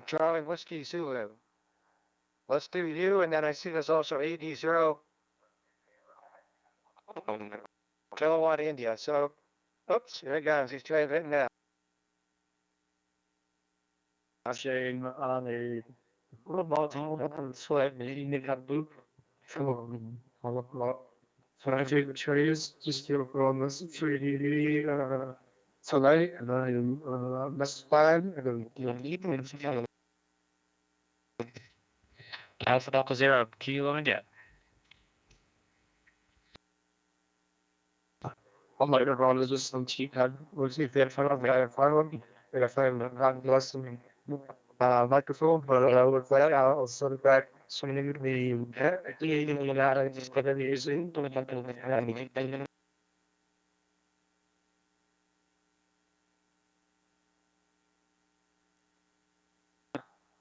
Charlie Whiskey Zulu. Let's do you, and then I see there's also AD0 Kilowatt India. So, oops, here it goes. He's trying it now. Shame on a football sweat in the boot. So I take the trees, just go from this tree tonight, and then next plan, and then leave and Alpha Delta Zero Kilo India. I'm like around is just some cheap head. We'll see if they find out the find one. If I find not less than microphone, but I would play I'll sort of back swinging the I just put it using.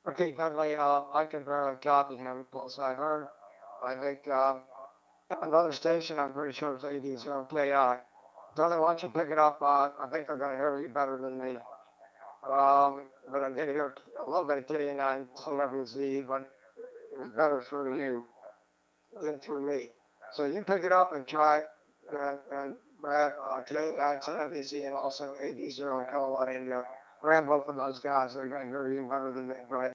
Okay, Dudley, I can barely copy him because I heard, I think, another station, I'm pretty sure it's AD0 KI. Dudley, why don't you pick it up? I think they're going to hear you better than me. But I did hear a little bit of K9, some of Z, but it was better through you than through me. So you pick it up and try, and Brad, K9, some of Z, and also AD0 and Kilowatt, and ran both of those guys. They're going to hear you better than me, right?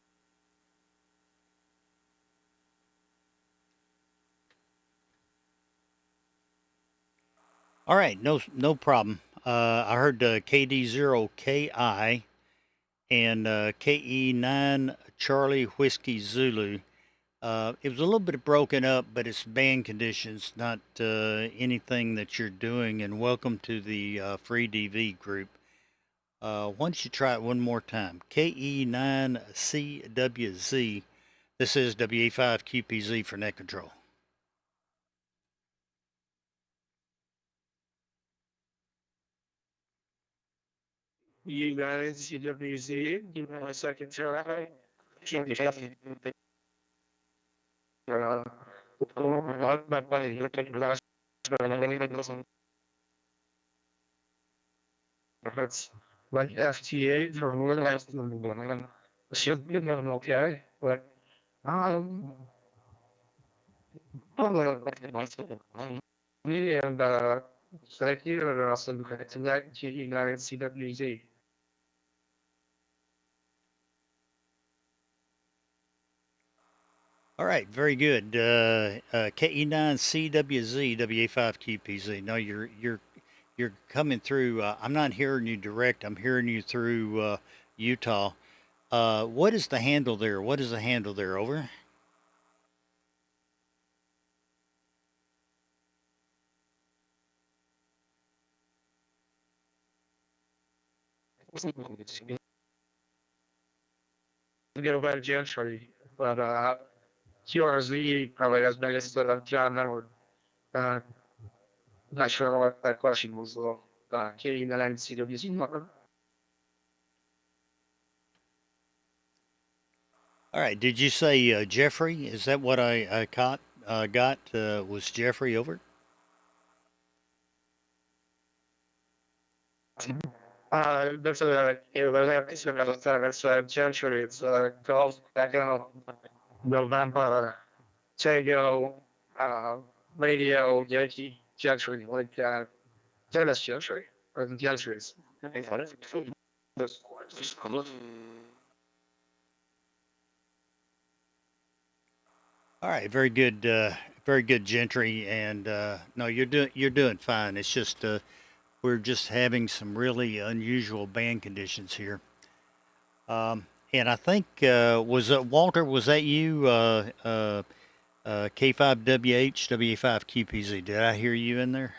All right, no problem. I heard KD0KI and KE9 Charlie Whiskey Zulu. It was a little bit broken up, but it's band conditions, not anything that you're doing. And welcome to the FreeDV group. Why don't you try it one more time? KE9CWZ. This is WA5QPZ for net control. You guys, CWZ, give me a second, Charlie. That's like FTA for more less than one. Should be known, okay, but um, me and thank you and also tonight to United CWZ. All right, very good. KE9CWZ WA5QPZ. No, you're coming through. I'm not hearing you direct. I'm hearing you through Utah. What is the handle there? What is the handle there? Over. Get a better gentry, but QRZ probably has biggest, but John Edward. Uh, not sure what that question was though. Katie, that I didn't see WC. All right. Did you say Jeffrey? Is that what I caught? Got was Jeffrey over? There's a gentry. It's called back in November. Tego, uh, radio, Yankee gentry, like tennis gentry or the gentries. All right. Very good, Gentry. And no, you're doing fine. It's just we're just having some really unusual band conditions here. And I think was Walter? Was that you? K5WH WA5QPZ. Did I hear you in there?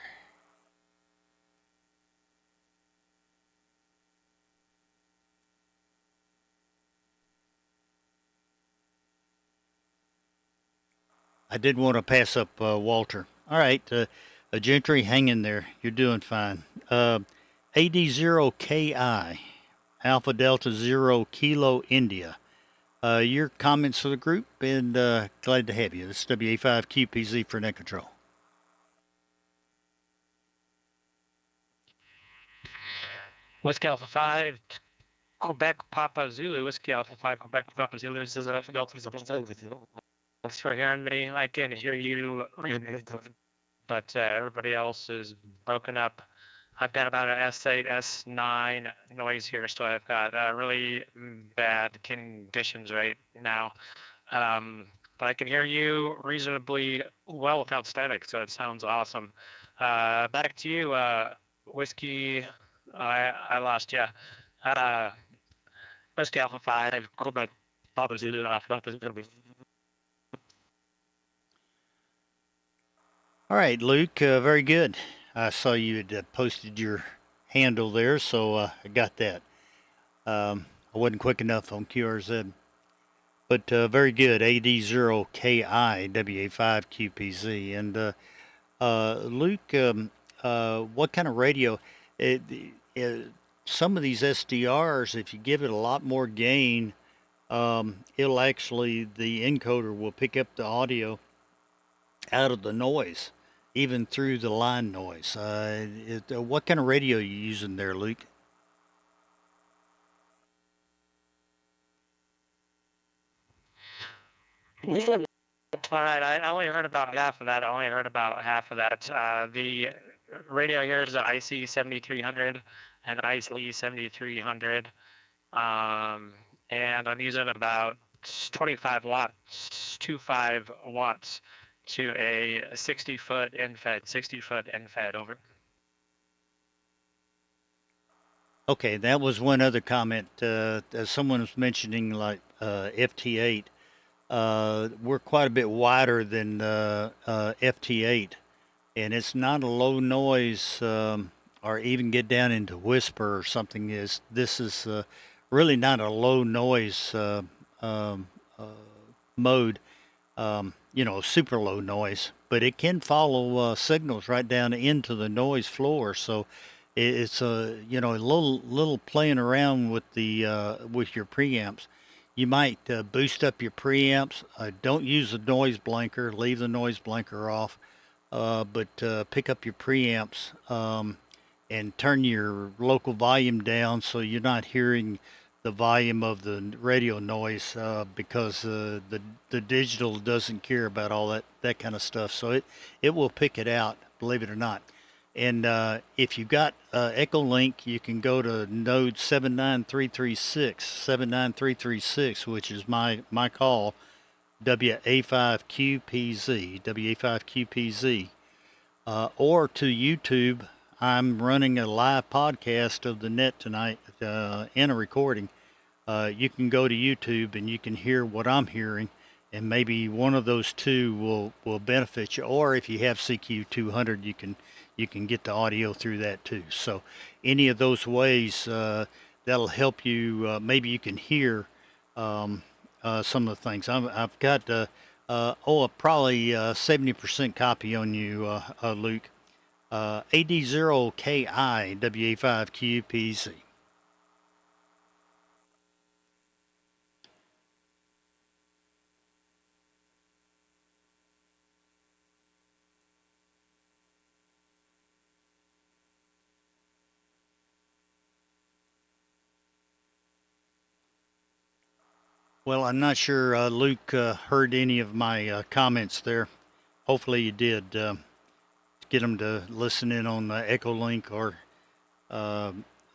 I did want to pass up Walter. All right, Gentry, hang in there. You're doing fine. AD0KI, Alpha Delta Zero Kilo India. Your comments for the group, and glad to have you. This is WA5QPZ for Net Control. Whiskey Alpha 5, Quebec Papa Zulu, Whiskey Alpha 5, Quebec Papa Zulu. This is Alpha Delta Zero. Thanks for hearing me. I can hear you, but everybody else is broken up. I've got about an S8, S9 noise here, so I've got really bad conditions right now. But I can hear you reasonably well without static, so it sounds awesome. Back to you, Whiskey. I lost you. Whiskey Alpha 5, Quebec Papa Zulu, Alpha Zulu. All right, Luke, very good. I saw you had posted your handle there, so I got that. I wasn't quick enough on QRZ. But very good, AD0KI WA5QPZ. And Luke, what kind of radio? Some of these SDRs, if you give it a lot more gain, it'll actually, the encoder will pick up the audio out of the noise, even through the line noise. What kind of radio are you using there, Luke? All right, I only heard about half of that. The radio here is the IC 7300 and IC 7300. And I'm using about 25 watts, 25 watts to a 60-foot end-fed, over. Okay, that was one other comment. Someone was mentioning like FT8. We're quite a bit wider than FT8, and it's not a low noise or even get down into whisper or something. This is really not a low noise mode. Super low noise, but it can follow signals right down into the noise floor. So it's a little playing around with the with your preamps. You might boost up your preamps. Don't use the noise blanker. Leave the noise blanker off. But pick up your preamps and turn your local volume down so you're not hearing the volume of the radio noise because the digital doesn't care about all that kind of stuff. So it will pick it out, believe it or not. And if you've got EchoLink, you can go to node 79336, which is my call, WA5QPZ, or to YouTube. I'm running a live podcast of the net tonight and a recording. You can go to YouTube and you can hear what I'm hearing, and maybe one of those two will benefit you. Or if you have CQ200, you can get the audio through that too. So any of those ways, that'll help you. Maybe you can hear some of the things. I've got probably 70% copy on you, Luke. AD0KI WA5QPZ. Well, I'm not sure Luke heard any of my comments there. Hopefully you did. Get them to listen in on the EchoLink or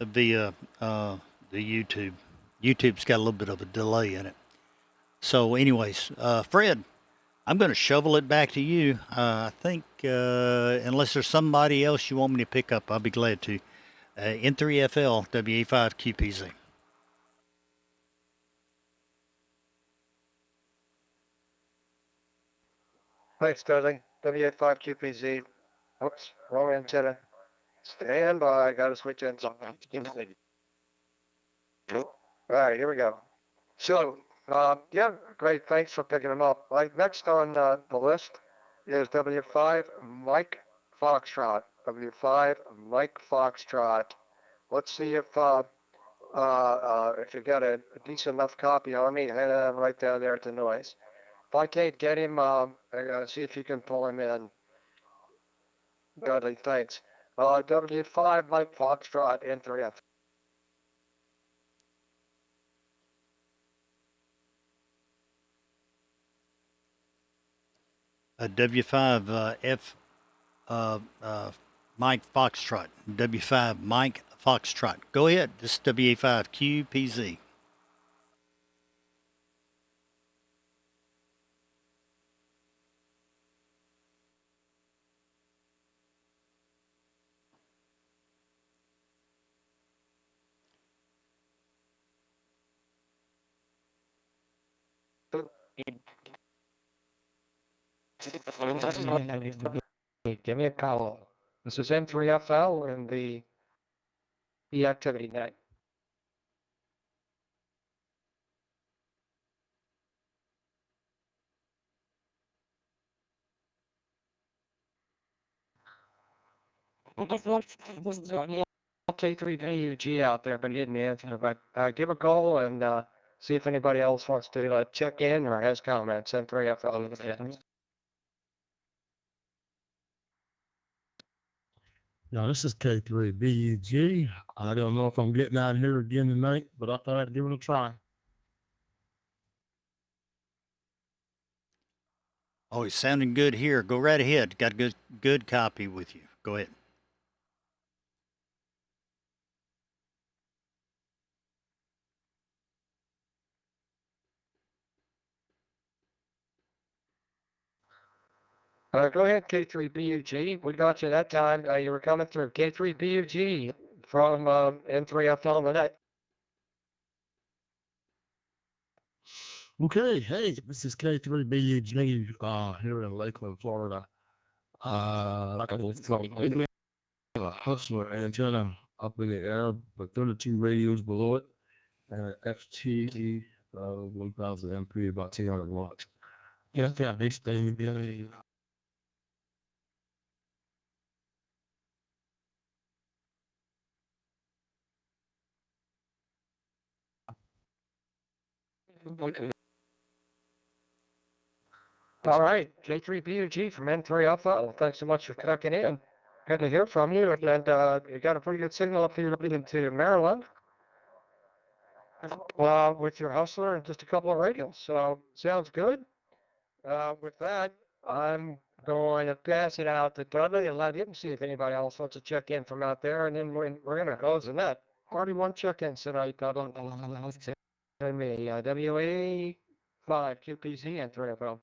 via the YouTube. YouTube's got a little bit of a delay in it. So, anyways, Fred, I'm going to shovel it back to you. I think, unless there's somebody else you want me to pick up, I'll be glad to. N3FL WA5QPZ. Thanks, Dudley. W85QPZ. Oops, wrong antenna. Stand by. Gotta switch ends on. Alright, here we go. So, yeah, great. Thanks for picking them up. Like, next on the list is W5 Mike Foxtrot. W5 Mike Foxtrot. Let's see if you got a decent enough copy on me, right down there at the noise. If I can't get him, see if you can pull him in. Dudley, thanks. W5 Mike Foxtrot N3F. W5 Mike Foxtrot. W5 Mike Foxtrot. Go ahead. This is WA5QPZ. Give me a call. This is N3FL and the activity net. K3AUG out there, but he didn't answer. But give a call and see if anybody else wants to check in or has comments. N3FL. Now, this is K3BUG. I don't know if I'm getting out here again tonight, but I thought I'd give it a try. Oh, he's sounding good here. Go right ahead. Got a good copy with you. Go ahead. Go ahead, K3BUG. We got you that time. You were coming through K3BUG from N3FL the net. Okay, hey, this is K3BUG here in Lakeland, Florida. Like I was saying, a hustler antenna up in the air, but 32 radios below it, and an FT 1000 MP, about 200 watts. Yeah, this thing, All right, J3BUG from N3FL. Thanks so much for checking in. Good to hear from you. And you got a pretty good signal up here into Maryland with your hustler and just a couple of radios. So sounds good. With that, I'm going to pass it out to Dudley and let him see if anybody else wants to check in from out there. And then we're going to close the net. Already one check-in tonight, Dudley. And me, WA5 QPZ and 3FL.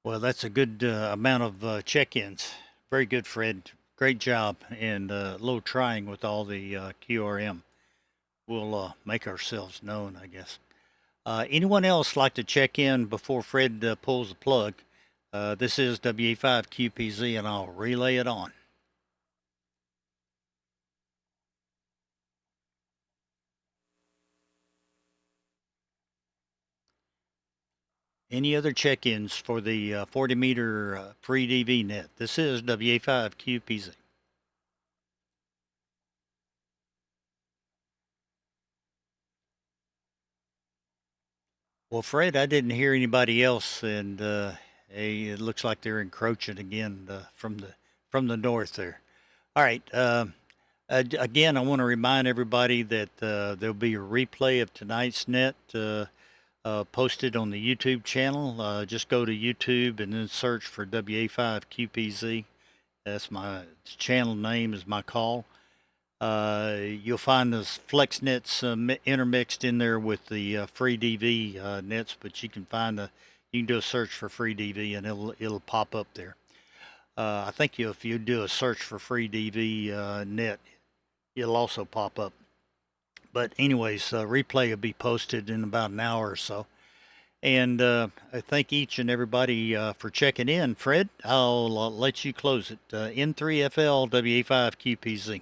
Well, that's a good amount of check-ins. Very good, Fred. Great job, and a little trying with all the QRM. We'll make ourselves known, I guess. Anyone else like to check in before Fred pulls the plug? This is WA5QPZ, and I'll relay it on. Any other check-ins for the 40 meter FreeDV net? This is WA5QPZ. Well, Fred, I didn't hear anybody else, and hey, it looks like they're encroaching again from the north there. All right. Again, I want to remind everybody that there'll be a replay of tonight's net posted on the YouTube channel. Just go to YouTube and then search for WA5QPZ. That's my channel name, is my call. You'll find those flex nets intermixed in there with the FreeDV nets, but you can do a search for FreeDV and it'll pop up there. I think if you do a search for FreeDV net, it'll also pop up. But anyways, replay will be posted in about an hour or so. And I thank each and everybody for checking in. Fred, I'll let you close it. N3FL WA5QPZ.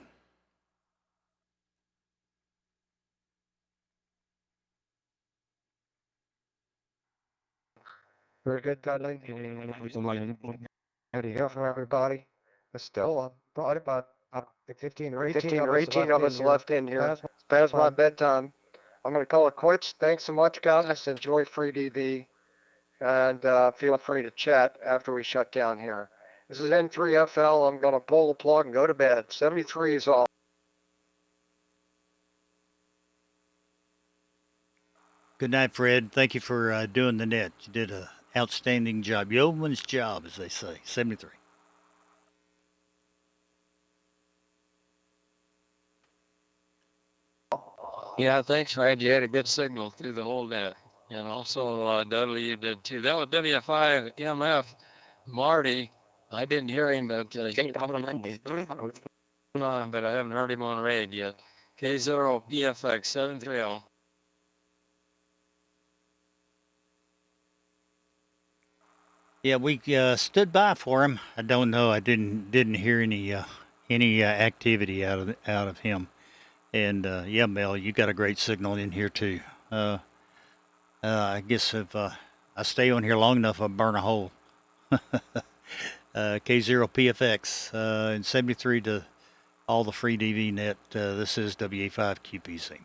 Very good, Dudley. Good to hear from everybody. There's still probably about 15 or 18 of us left in here. It's past my bedtime. I'm going to call it quits. Thanks so much, guys. Enjoy FreeDV. And feel free to chat after we shut down here. This is N3FL. I'm going to pull the plug and go to bed. 73 is all. Good night, Fred. Thank you for doing the net. You did an outstanding job. Yeoman's job, as they say. 73. Yeah, thanks, Fred. You had a good signal through the whole net. And also, Dudley, you did too. That was WFI MF. Marty, I didn't hear him, but but I haven't heard him on raid yet. K0 PFX 730. Yeah, we stood by for him. I don't know. I didn't hear any activity out of him. And yeah, Mel, you got a great signal in here too. I guess if I stay on here long enough, I'll burn a hole. K0 PFX and 73 to all the FreeDV net. This is WA5QPC.